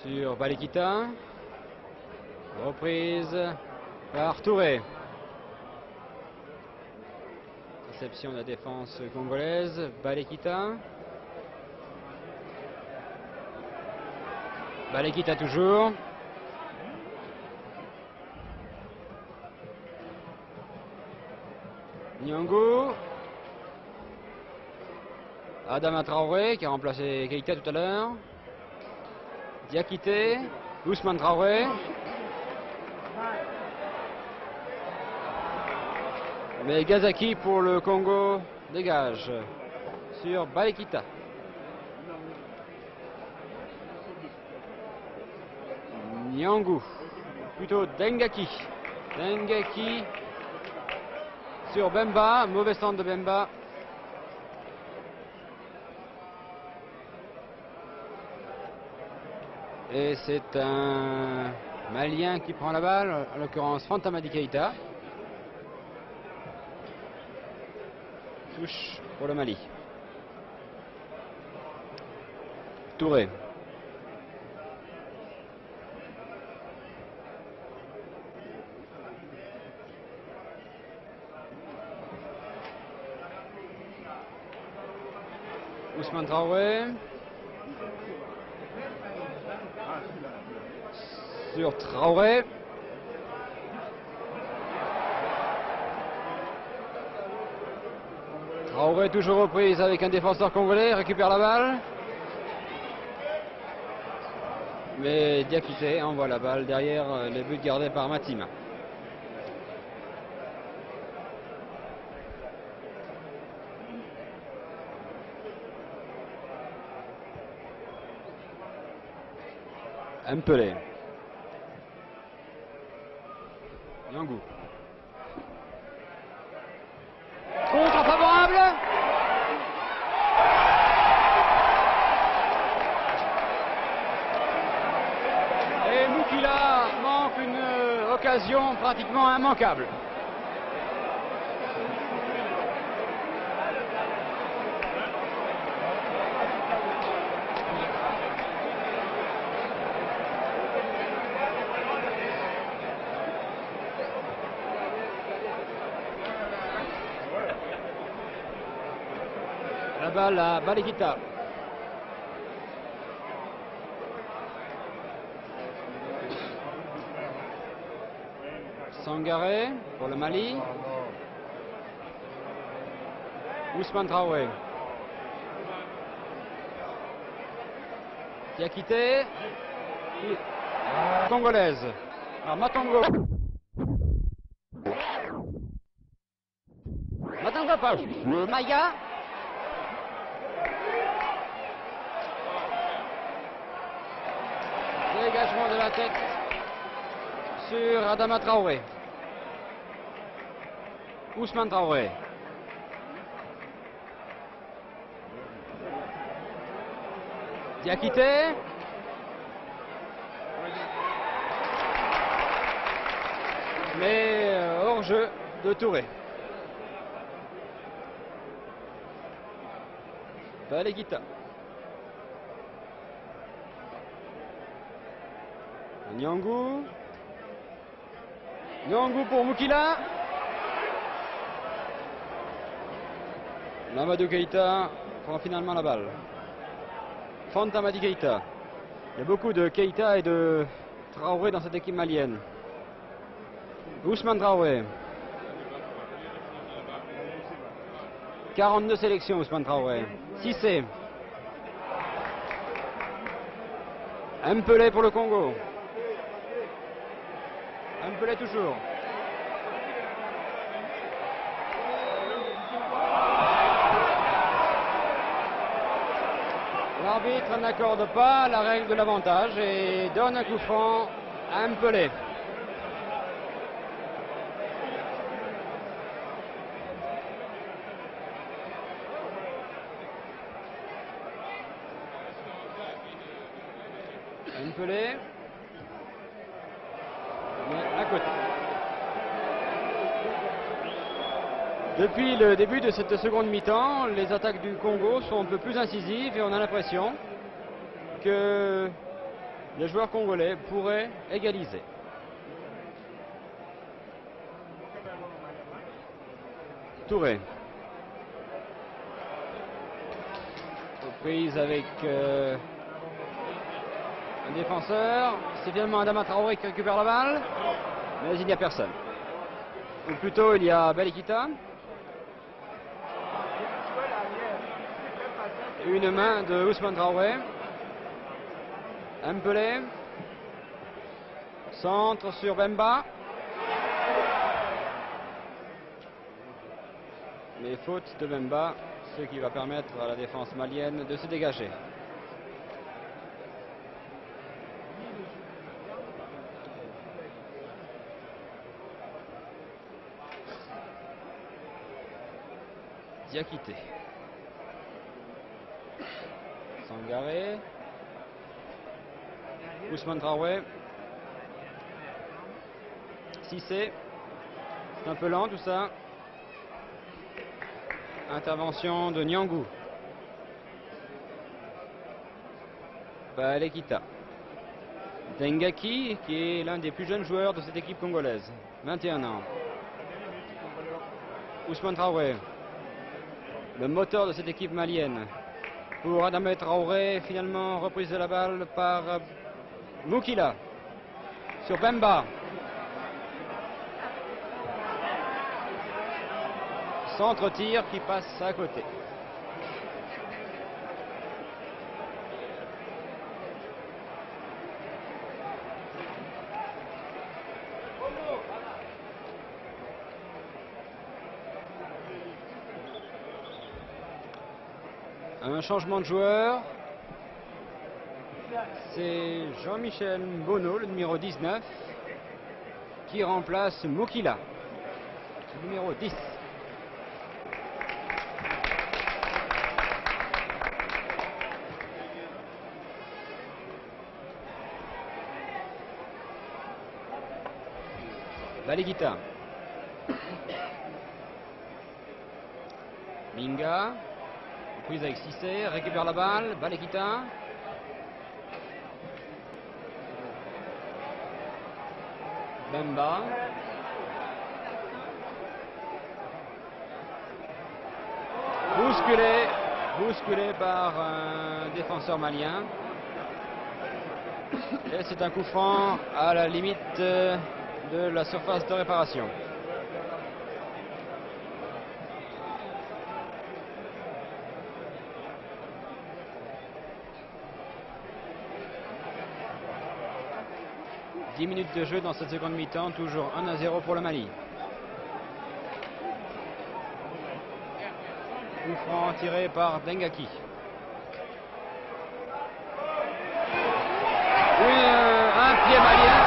Sur Balekita. Reprise par Touré. Réception de la défense congolaise. Balekita. Balekita toujours. Nyangou. Adama Traoré qui a remplacé Keita tout à l'heure. Diakité, Ousmane Traoré. Mais Gazaki pour le Congo dégage sur Balekita. Nyangou, plutôt Dengaki. Dengaki sur Bemba, mauvais centre de Bemba. Et c'est un Malien qui prend la balle, en l'occurrence Fantamadi Keita. Touche pour le Mali. Touré. Ousmane Traoré. Sur Traoré. Traoré toujours reprise avec un défenseur congolais, récupère la balle. Mais Diakité envoie la balle derrière les buts gardés par Matima. Mpelé. Nyangou. Contre favorable. Et Moukila manque une occasion pratiquement immanquable. La balle à Balekita. Sangaré pour le Mali. Ousmane Traoré. Diakité. Congolaise. Alors Matongo. Matongo pas. Maya. Dégagement de la tête sur Adama Traoré. Ousmane Traoré. Diakité. Mais hors jeu de Touré. Balekita. Nyangou. Nyangou pour Moukila. Mamadou Keita prend finalement la balle. Fantamadi Keita. Il y a beaucoup de Keita et de Traoré dans cette équipe malienne. Ousmane Traoré. 42 sélections Ousmane Traoré. Cissé. Mpelé pour le Congo. Mpelé toujours. L'arbitre n'accorde pas la règle de l'avantage et donne un coup franc à Mpelé. Mpelé. Mais à côté. Depuis le début de cette seconde mi-temps, les attaques du Congo sont un peu plus incisives et on a l'impression que les joueurs congolais pourraient égaliser. Touré. Reprise avec un défenseur. C'est finalement Adama Traoré qui récupère la balle, mais il n'y a personne. Ou plutôt il y a Balekita. Une main de Ousmane Traoré. Mpelé. Centre sur Bemba. Mais faute de Bemba, ce qui va permettre à la défense malienne de se dégager. Diakité. Sangaré. Ousmane Traoré. Cissé. C'est un peu lent tout ça. Intervention de Niangou. Balekita. Dengaki, qui est l'un des plus jeunes joueurs de cette équipe congolaise. 21 ans. Ousmane Traoré. Le moteur de cette équipe malienne. Pour Adama Traoré, finalement reprise de la balle par Moukila. Sur Bemba. Centre-tir qui passe à côté. Un changement de joueur. C'est Jean-Michel Bonneau, le numéro 19, qui remplace Moukila, le numéro 10. Balekita. Minga. Prise avec Cissé, récupère la balle. Balekita. Bemba. Bousculé par un défenseur malien. Et c'est un coup franc à la limite de la surface de réparation. « 10 minutes de jeu dans cette seconde mi-temps, toujours 1-0 pour le Mali. Coup franc tiré par Dengaki. Oui, un pied malien.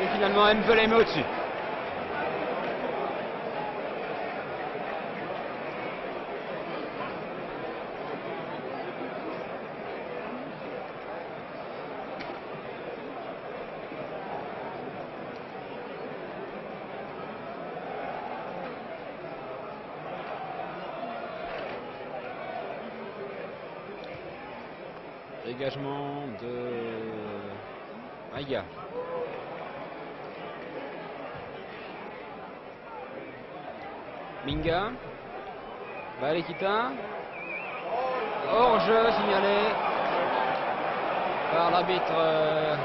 Et finalement, Mpelé met au-dessus. Dégagement de Aïa. Minga. Balekita. Hors-jeu signalé par l'arbitre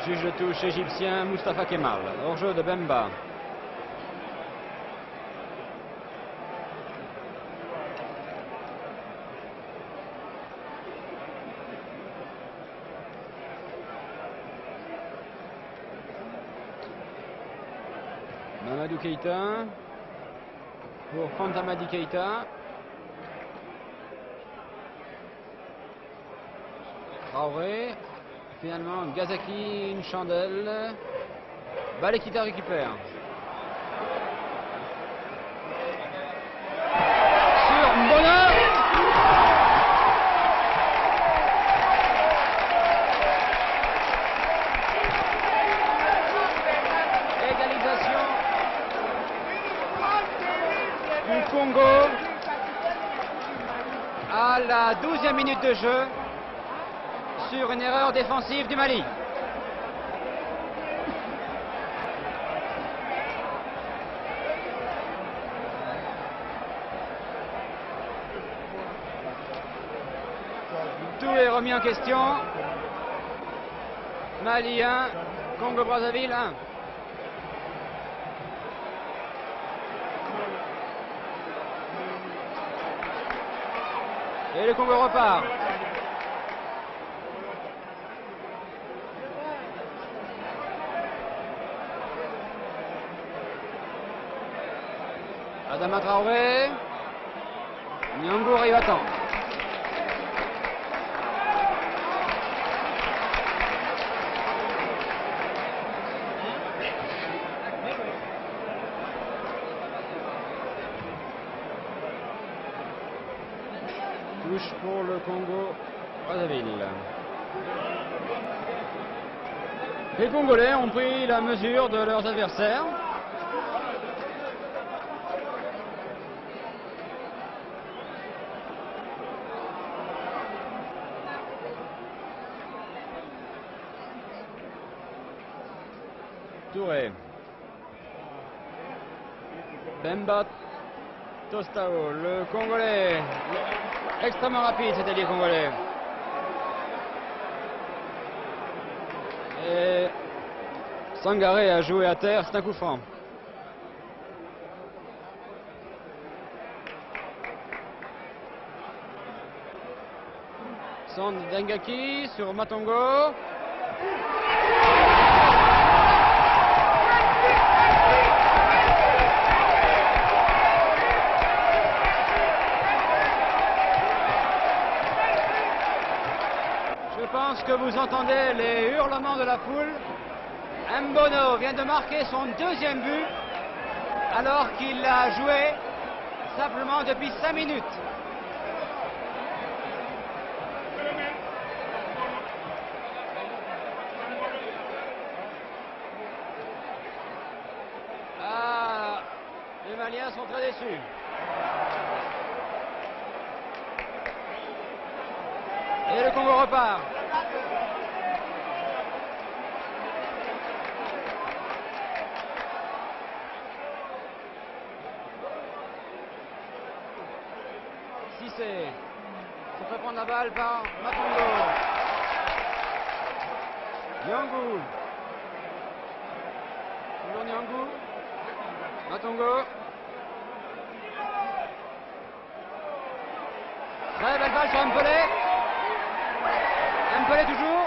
juge de touche égyptien Moustapha Kemal. Hors-jeu de Bemba. Mamadou Keïta pour Fantamadi Keïta. Traoré. Finalement Gazaki, une chandelle. Balekita récupère. Sur Mbona. Égalisation du Congo à la 12e minute de jeu sur une erreur défensive du Mali. Tout est remis en question. Mali 1, Congo-Brazzaville 1. Et le Congo repart. Adama Traoré. Nyangou arrive à temps. Touche pour le Congo Brazzaville. Les Congolais ont pris la mesure de leurs adversaires. Touré. Bemba Tostao, le Congolais, extrêmement rapide, c'est-à-dire Congolais. Et Sangaré a joué à terre, c'est un coup franc. Son Dengaki sur Matongo. Je pense que vous entendez les hurlements de la foule. Mbono vient de marquer son deuxième but alors qu'il a joué simplement depuis 5 minutes. Ah, les Maliens sont très déçus. Et le Congo repart. Cissé se fait prendre la balle par Matongo. Nyangou. Toujours Nyangou. Matongo. Très belle balle sur Mpelé. Mpelé toujours.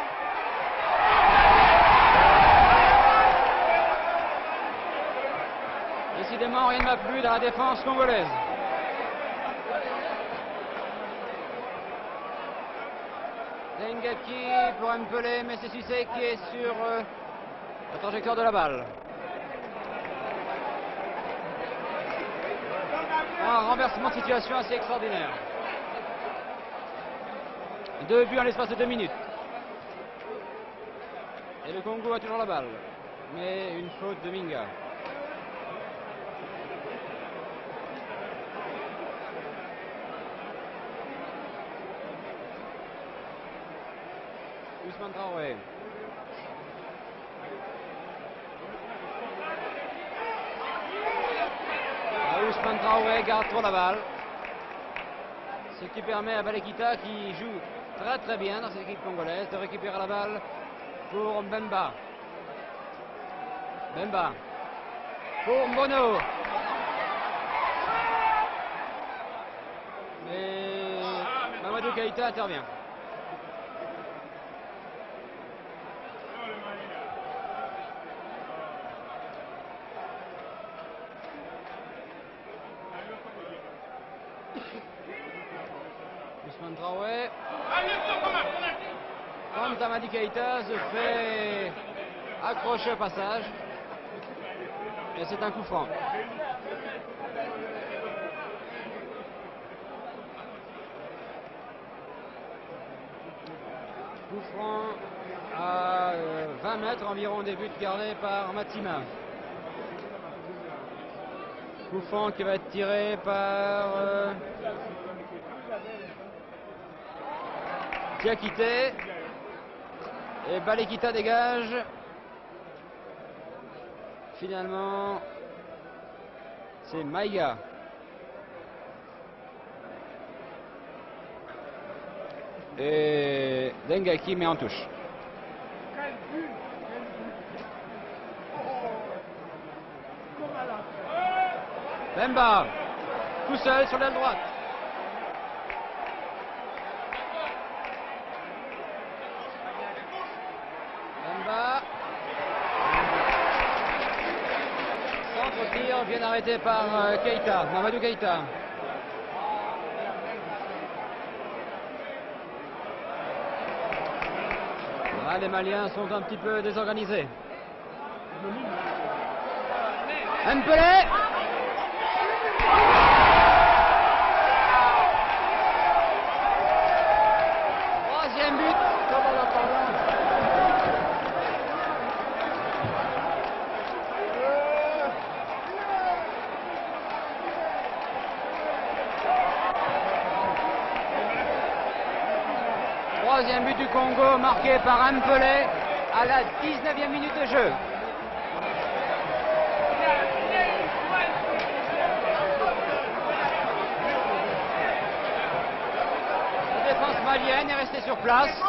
Décidément, rien ne va plus dans la défense congolaise. Dengaki pour Mpelé, mais c'est Cissé qui est sur la trajectoire de la balle. Un renversement de situation assez extraordinaire. 2 buts en l'espace de 2 minutes. Et le Congo a toujours la balle. Mais une faute de Minga. Ousmane Traoré. Ousmane Traoré garde pour la balle. Ce qui permet à Balekita, qui joue très très bien dans cette équipe congolaise, de récupérer la balle pour Mbemba. Mbemba pour Mbono. Mais Mamadou Keïta intervient. Ousmane Traoré. Quand Amadi Keïta se fait accrocher au passage. Et c'est un coup franc. Coup franc à 20 mètres environ des buts gardés par Matima. Coup franc qui va être tiré par Diakité. Et Balekita dégage. Finalement, c'est Maïga. Et Dengaki met en touche. Bemba, tout seul sur l'aile droite. tir bien arrêté par Keita, Mamadou Keita. Ah, les Maliens sont un petit peu désorganisés. Mpelé. Troisième but. Troisième but du Congo marqué par Mpelé à la 19e minute de jeu. La défense malienne est restée sur place.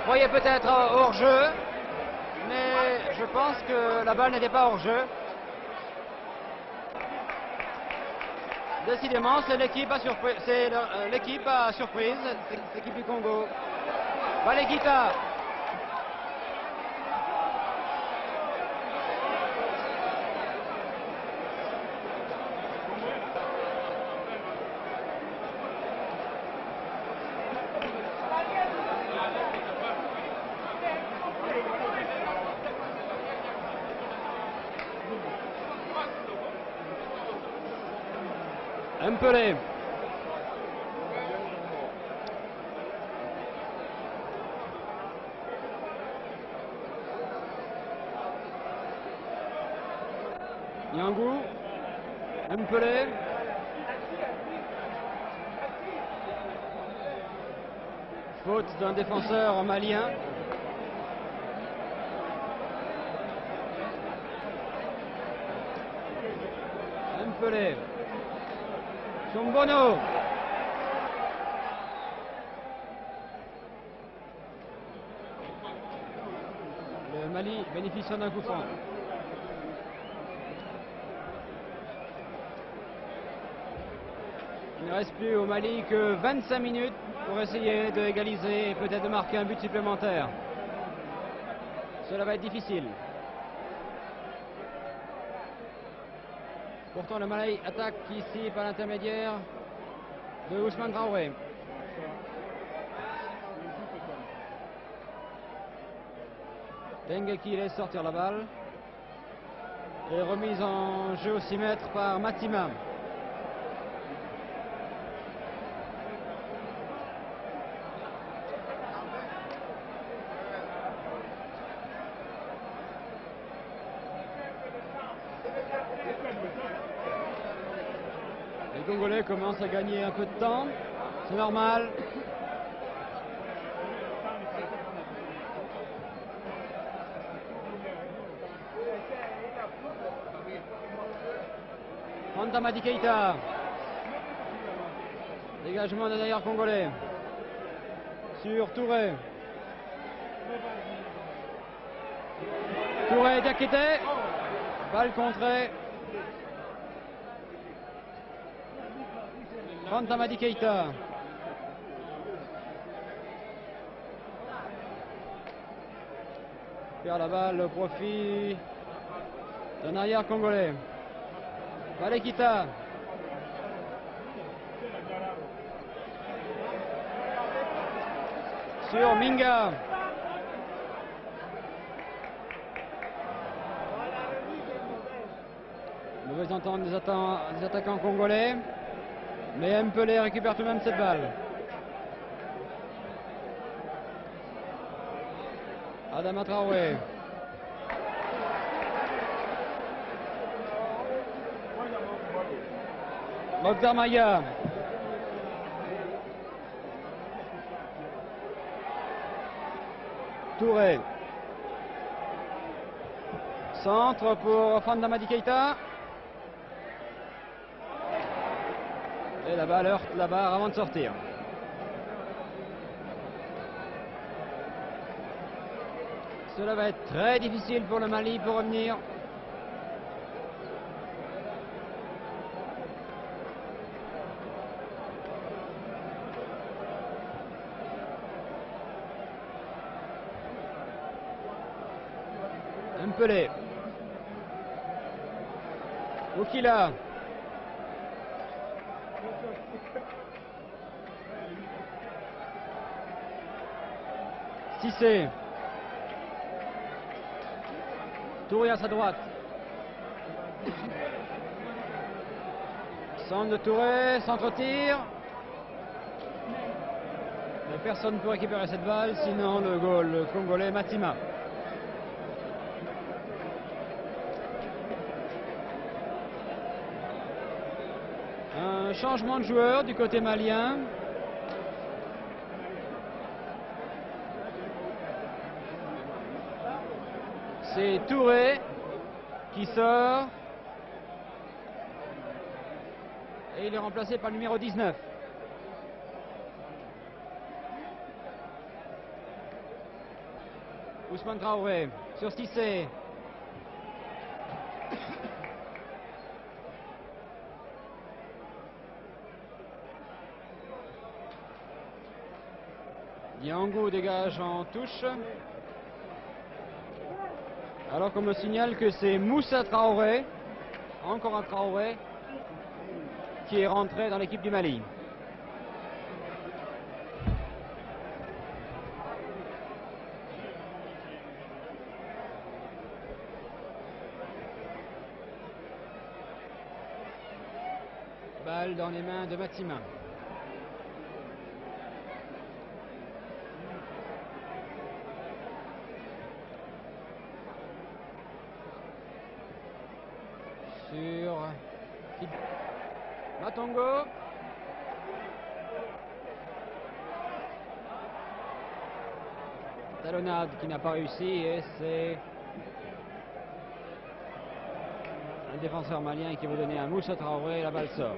Voyez peut-être hors-jeu, mais je pense que la balle n'était pas hors-jeu. Décidément, c'est l'équipe à surprise, l'équipe du Congo. Balekita. Mpelé. Nyangou. Mpelé. Faute d'un défenseur malien. Mpelé. Sombono. Le Mali bénéficiant d'un coup franc. Il ne reste plus au Mali que 25 minutes pour essayer d'égaliser et peut-être de marquer un but supplémentaire. Cela va être difficile. Pourtant le Mali attaque ici par l'intermédiaire de Ousmane Traoré. Dengue qui laisse sortir la balle. Et remise en jeu au 6 mètres par Matima. Les Congolais commencent à gagner un peu de temps, c'est normal. Fantamadi Keita. Dégagement de derrière Congolais. Sur Touré. Touré Diakité. Balle contrée. Fantamadi Keita. Perd la balle au profit d'un arrière congolais. Balekita. Sur Minga. Mauvaise entente des attaquants congolais. Mais Mpelé récupère tout de même cette balle. Adama Traoré. Mokhtar Maya. Touré. Centre pour Fantamadi Keita. Et la balle heurte la barre avant de sortir. Cela va être très difficile pour le Mali pour revenir. Mpelé. Oukila. Cissé. Touré à sa droite. Centre de Touré, centre-tir. Mais personne pour récupérer cette balle, sinon le goal congolais Matima. Un changement de joueur du côté malien. C'est Touré qui sort. Et il est remplacé par le numéro 19. Ousmane Traoré sur Cissé. Diangou dégage en touche. Alors qu'on me signale que c'est Moussa Traoré, encore un Traoré, qui est rentré dans l'équipe du Mali. Balle dans les mains de Matima. Sur Matongo. Talonnade qui n'a pas réussi et c'est un défenseur malien qui veut donner à Moussa Traoré, la balle sort.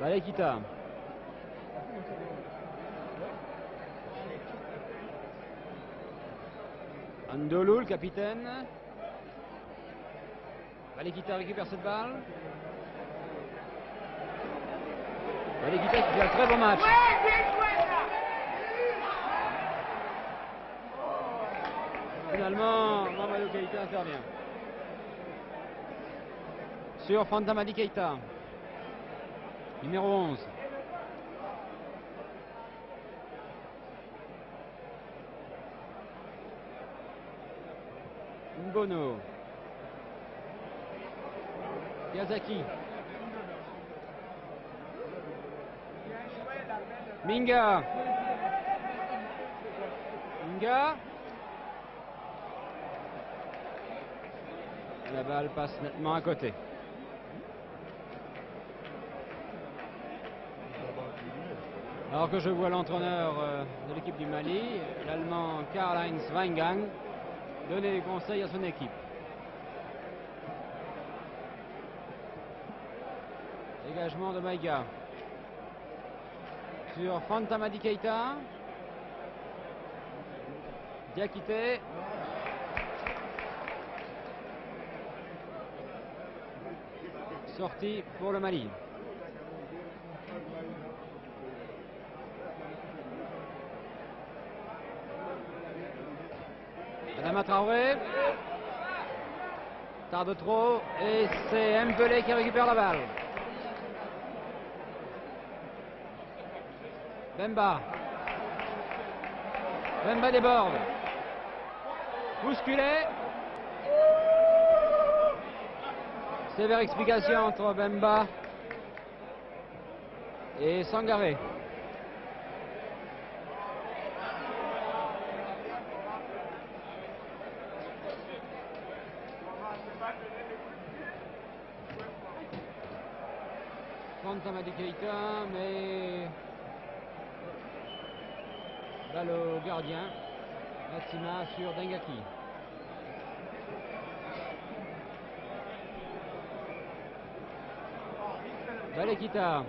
Balekita. Andolou, le capitaine. Balekita récupère cette balle. Balekita qui fait un très bon match. Finalement, Mamadou Keïta intervient. Sur Fantamadi Keïta. Numéro 11. Ngono. Yazaki. Minga. Minga. La balle passe nettement à côté. Alors que je vois l'entraîneur de l'équipe du Mali, l'Allemand Karl-Heinz Weingang, donner des conseils à son équipe. Dégagement de Maïga. Sur Fantamadi Keïta. Diakité. Sortie pour le Mali. Adama Traoré. Tarde trop et c'est Mbele qui récupère la balle. Bemba. Bemba déborde. Bousculé. Sévère explication entre Bemba et Sangaré. Fantamadi Keïta, mais balle au gardien. Matima sur Dengaki. Balekita.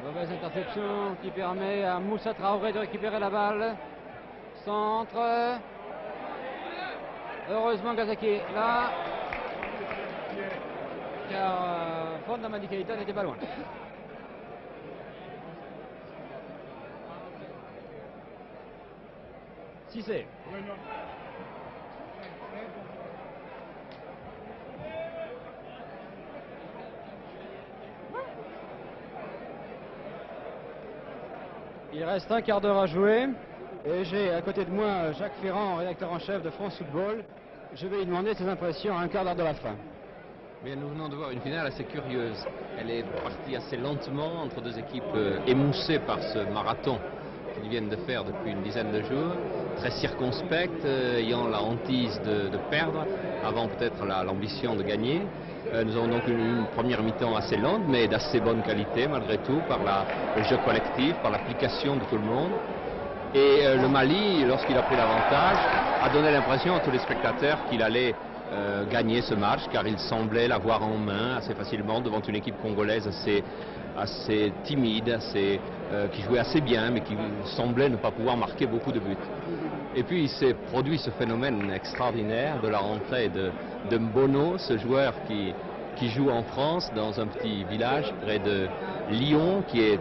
Mauvaise interception qui permet à Moussa Traoré de récupérer la balle. Centre. Heureusement Gazaki est là. Car Fantamadi Keïta n'était pas loin. Cissé. Il reste un quart d'heure à jouer et j'ai à côté de moi Jacques Ferrand, rédacteur en chef de France Football. Je vais lui demander ses impressions à un quart d'heure de la fin. Bien, nous venons de voir une finale assez curieuse. Elle est partie assez lentement entre deux équipes émoussées par ce marathon qu'ils viennent de faire depuis une dizaine de jours, très circonspectes, ayant la hantise de perdre, avant peut-être l'ambition de gagner. Nous avons donc une première mi-temps assez lente, mais d'assez bonne qualité malgré tout, par le jeu collectif, par l'application de tout le monde. Et le Mali, lorsqu'il a pris l'avantage, a donné l'impression à tous les spectateurs qu'il allait gagner ce match, car il semblait l'avoir en main assez facilement devant une équipe congolaise assez timide, qui jouait assez bien, mais qui semblait ne pas pouvoir marquer beaucoup de buts. Et puis il s'est produit ce phénomène extraordinaire de la rentrée de Mbono, ce joueur qui joue en France dans un petit village près de Lyon, qui est,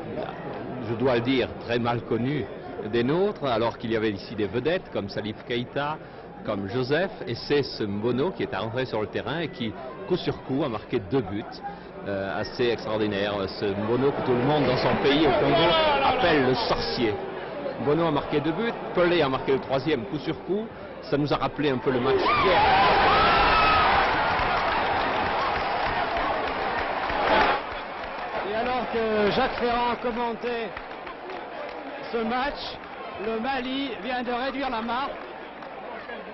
je dois le dire, très mal connu des nôtres, alors qu'il y avait ici des vedettes comme Salif Keïta, comme Joseph, et c'est ce Mbono qui est rentré sur le terrain et qui, coup sur coup, a marqué 2 buts. Assez extraordinaire, ce Mbono que tout le monde dans son pays, au Congo, appelle le sorcier. Mbono a marqué 2 buts, Pelé a marqué le 3e coup sur coup. Ça nous a rappelé un peu le match d'hier. Et alors que Jacques Ferrand commentait ce match, le Mali vient de réduire la marque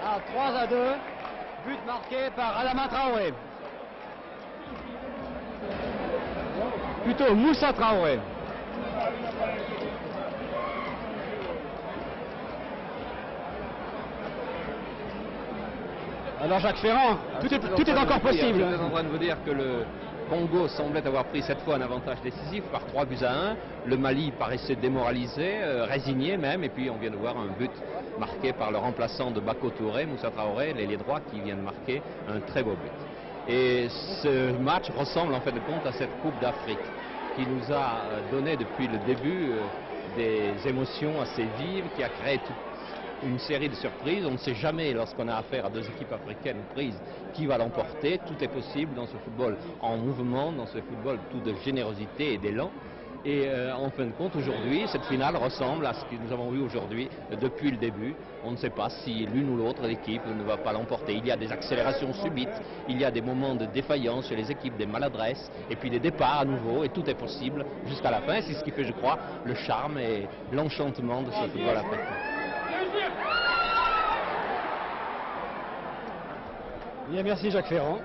à 3-2, but marqué par Adama Traoré. Plutôt Moussa Traoré. Alors Jacques Ferrand, tout est encore possible. Je suis en train de vous dire que le Congo semblait avoir pris cette fois un avantage décisif par 3-1. Le Mali paraissait démoralisé, résigné même, et puis on vient de voir un but marqué par le remplaçant de Bako Touré, Moussa Traoré, l'ailier droit, qui vient de marquer un très beau but. Et ce match ressemble en fait de compte à cette Coupe d'Afrique qui nous a donné depuis le début des émotions assez vives, qui a créé une série de surprises. On ne sait jamais, lorsqu'on a affaire à deux équipes africaines prises, qui va l'emporter. Tout est possible dans ce football en mouvement, dans ce football tout de générosité et d'élan. Et en fin de compte, aujourd'hui, cette finale ressemble à ce que nous avons vu aujourd'hui depuis le début. On ne sait pas si l'une ou l'autre équipe ne va pas l'emporter. Il y a des accélérations subites, il y a des moments de défaillance chez les équipes, des maladresses, et puis des départs à nouveau, et tout est possible jusqu'à la fin. C'est ce qui fait, je crois, le charme et l'enchantement de ce football africain. Bien, merci Jacques Ferrand.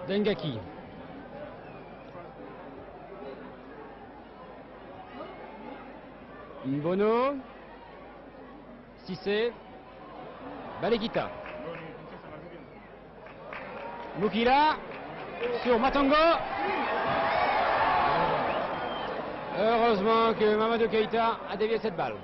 Dengaki. Mbono. Cissé. Balegita. Mukila. Sur Matongo. Heureusement que Mamadou Keïta a dévié cette balle.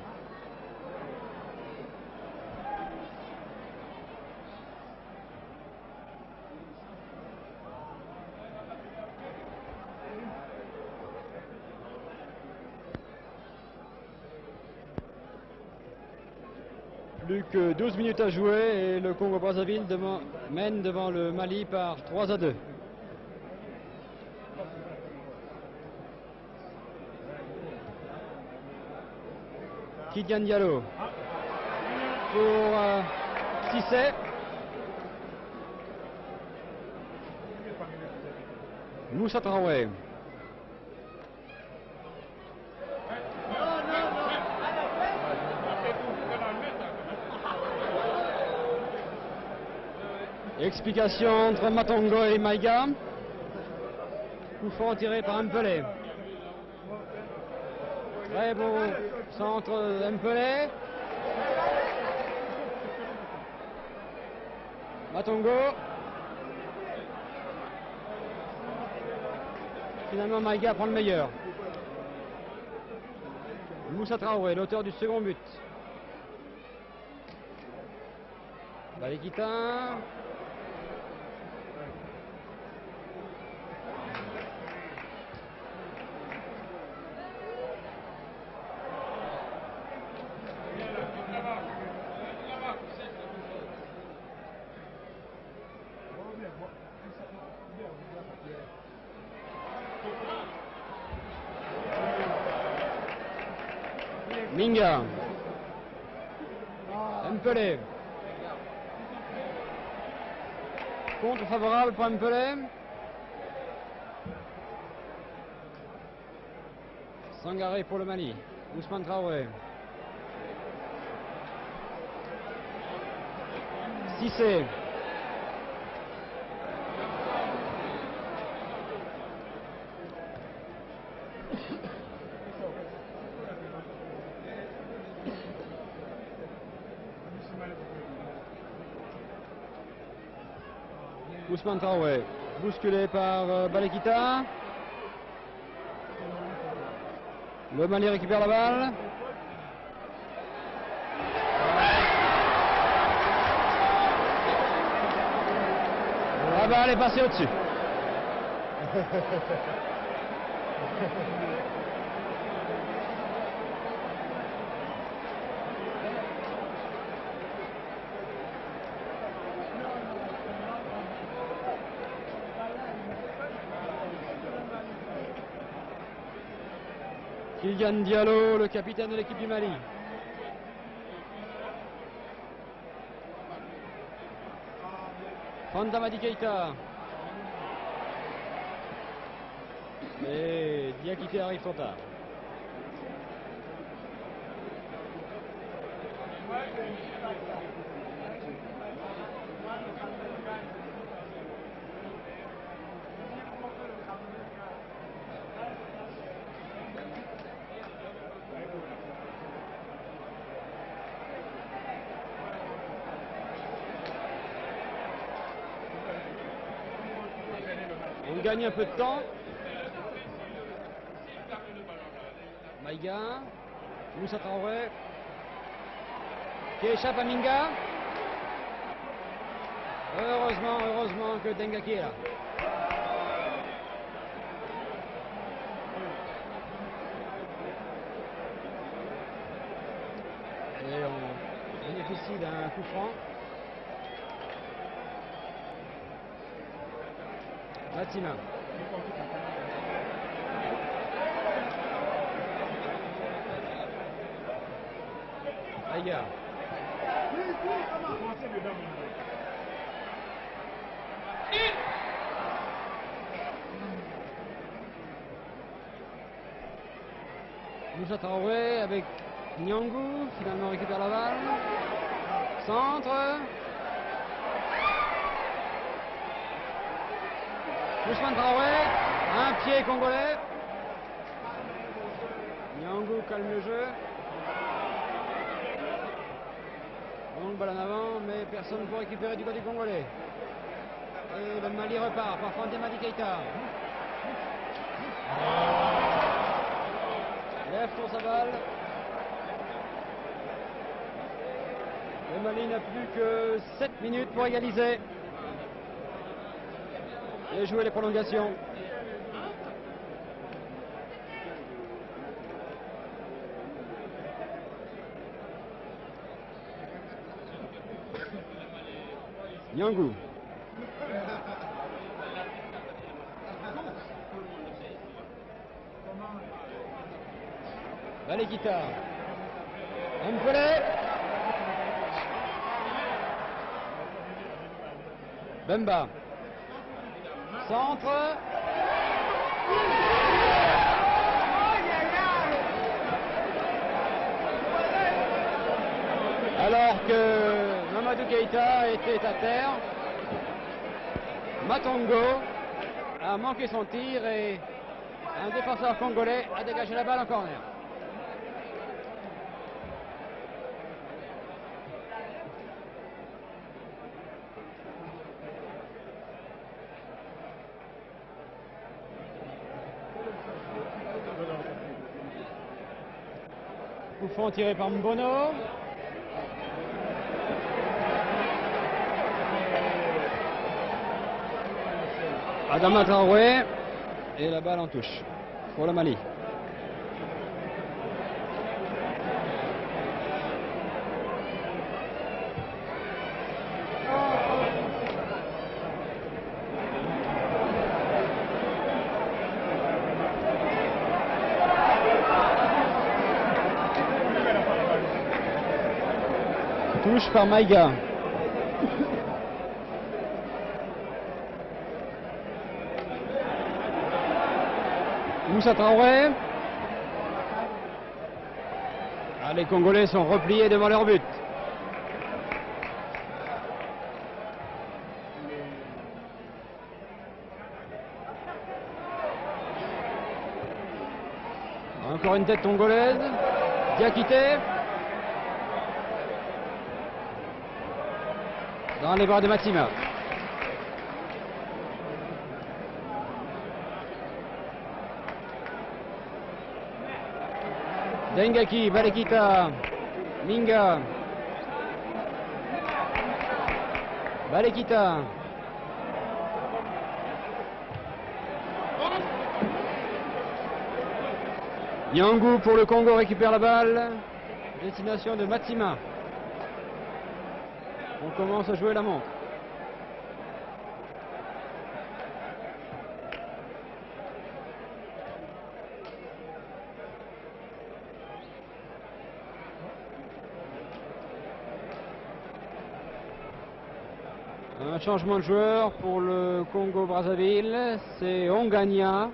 Plus que 12 minutes à jouer et le Congo-Brazzaville mène devant le Mali par 3-2. Kylian Diallo pour Cissé. Moussa Traoré. Explication entre Matongo et Maïga. Coup franc tiré par Mpelé. Très beau centre Mpelé. Matongo. Finalement, Maïga prend le meilleur. Moussa Traoré, l'auteur du second but. Balekita. Minga. Mpelé. Contre favorable pour Mpelé. Sangaré pour le Mali. Ousmane Traoré. Cissé. Ousmane Traoré, bousculé par Balekita. Le Mali récupère la balle. La balle est passée au-dessus. Kylian Diallo, le capitaine de l'équipe du Mali. Fanta Madi Keïta. Et Diakité arrive trop tard. On gagne un peu de temps. Maïga, Moussa Traoré, qui échappe à Minga. Heureusement que Dengaki est là. Et on bénéficie d'un coup franc. Fatima. Aïga. Moussa Traoré avec Nyangou, finalement récupère la balle. Centre. Ousmane Traoré, un pied congolais. Nyangou calme le jeu. Donc balle en avant, mais personne pour récupérer du côté congolais. Et le Mali repart par Fanta Madi Keïta. Lève sur sa balle. Le Mali n'a plus que 7 minutes pour égaliser et jouer les prolongations. Nyangou. Balekita. Mpelé. Bemba. Centre. Alors que Mamadou Keïta était à terre, Matongo a manqué son tir et un défenseur congolais a dégagé la balle en corner. Coup franc tiré par Mbono. Adama Traoré. Et la balle en touche pour le Mali. Touche par Maïga. Moussa Traoré. Ah, les Congolais sont repliés devant leur but. Encore une tête congolaise. Diakité. Dans les bras de Matsima. Dengaki, Balekita, Minga. Balekita. Nyangou pour le Congo récupère la balle. Destination de Matsima. On commence à jouer la montre. Un changement de joueur pour le Congo-Brazzaville, c'est Ongania,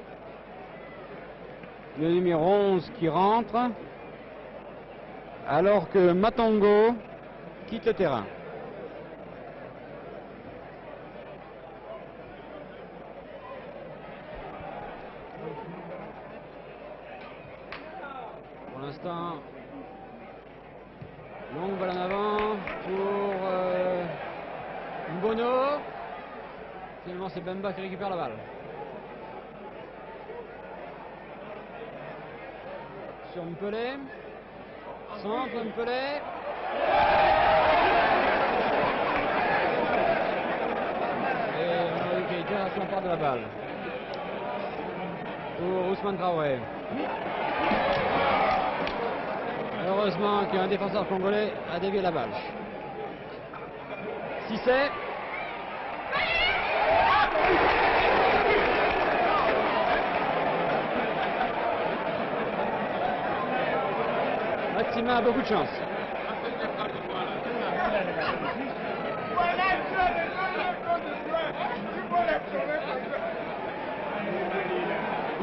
le numéro 11 qui rentre, alors que Matongo quitte le terrain. Pour l'instant, longue balle en avant pour Mbono. Finalement, c'est Bemba qui récupère la balle. Sur Mpelé. Centre Mpelé. Et Mamadou Keïta s'empare de la balle. Pour Ousmane Traoré. Heureusement qu'un défenseur congolais a dévié la balle. Cissé. Matsima a beaucoup de chance.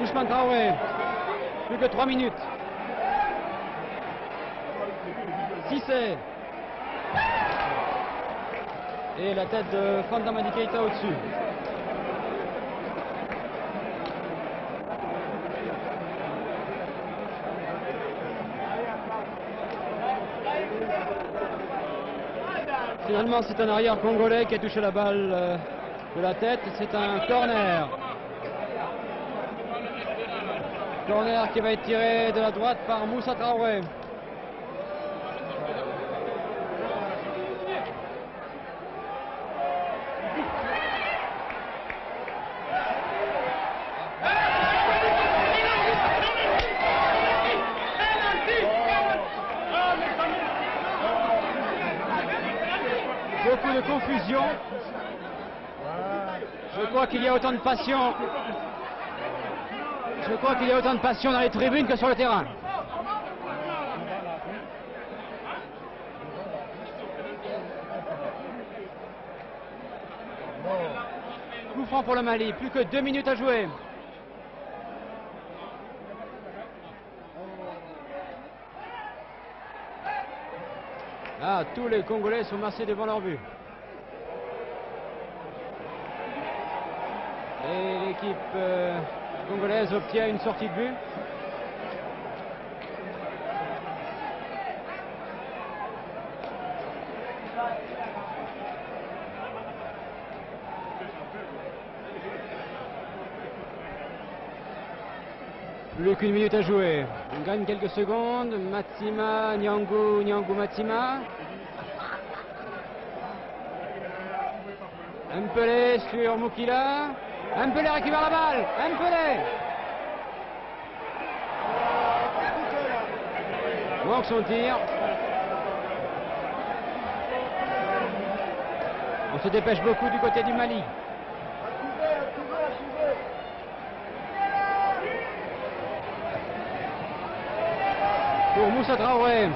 Ousmane Traoré. Plus que 3 minutes. Cissé. Et la tête de Fanta Madi Keïta au-dessus. Finalement, c'est un arrière congolais qui a touché la balle de la tête. C'est un corner. Corner qui va être tiré de la droite par Moussa Traoré. Beaucoup de confusion. Je crois qu'il y a autant de passion. Je crois qu'il y a autant de passion dans les tribunes que sur le terrain. Coup franc pour le Mali, plus que 2 minutes à jouer. Ah, tous les Congolais sont massés devant leur but. Et l'équipe congolaise obtient une sortie de but. Plus qu'une minute à jouer. On gagne quelques secondes. Matsima, Nyangu, Matsima. Mpele sur Mukila. Mpele récupère la balle. Mpele manque son tir. On se dépêche beaucoup du côté du Mali. Pour Moussa Traoré.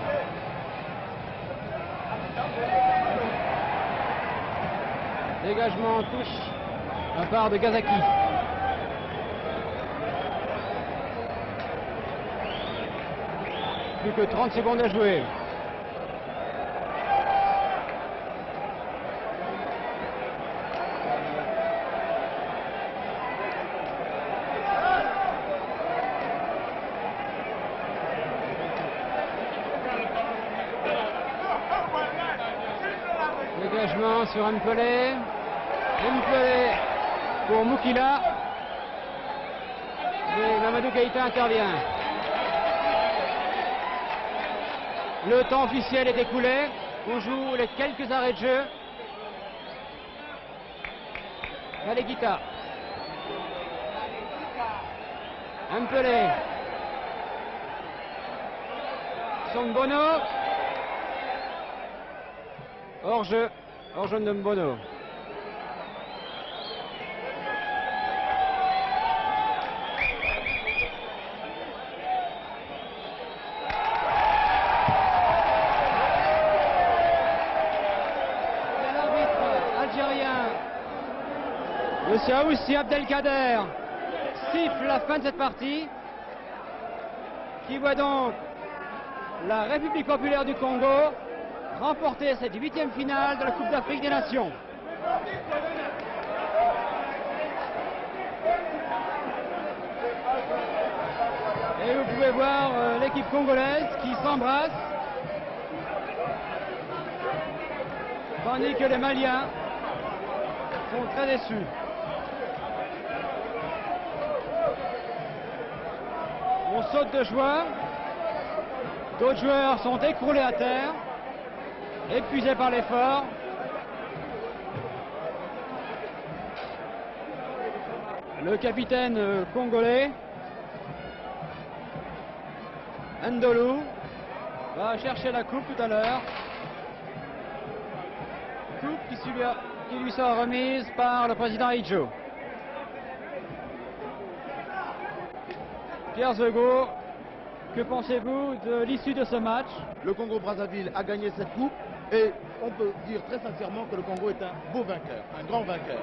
Dégagement, touche à part de Gazaki. Plus que 30 secondes à jouer. Dégagement sur Mpele. Mpele pour Mukila. Et Mamadou Keïta intervient. Le temps officiel est écoulé. On joue les quelques arrêts de jeu. Valegita. Mpele. Sombono. Hors-jeu de Mbono. Monsieur Aoussi Abdelkader siffle la fin de cette partie qui voit donc la République populaire du Congo remporter cette 8e finale de la Coupe d'Afrique des Nations. Et vous pouvez voir l'équipe congolaise qui s'embrasse tandis que les Maliens sont très déçus. On saute de joie. D'autres joueurs sont écroulés à terre, épuisés par l'effort. Le capitaine congolais, Ndolou, va chercher la coupe tout à l'heure. Coupe qui lui sera remise par le président Ijo. Pierre Zego, que pensez-vous de l'issue de ce match? Le Congo-Brazzaville a gagné cette coupe et on peut dire très sincèrement que le Congo est un beau vainqueur, un grand vainqueur.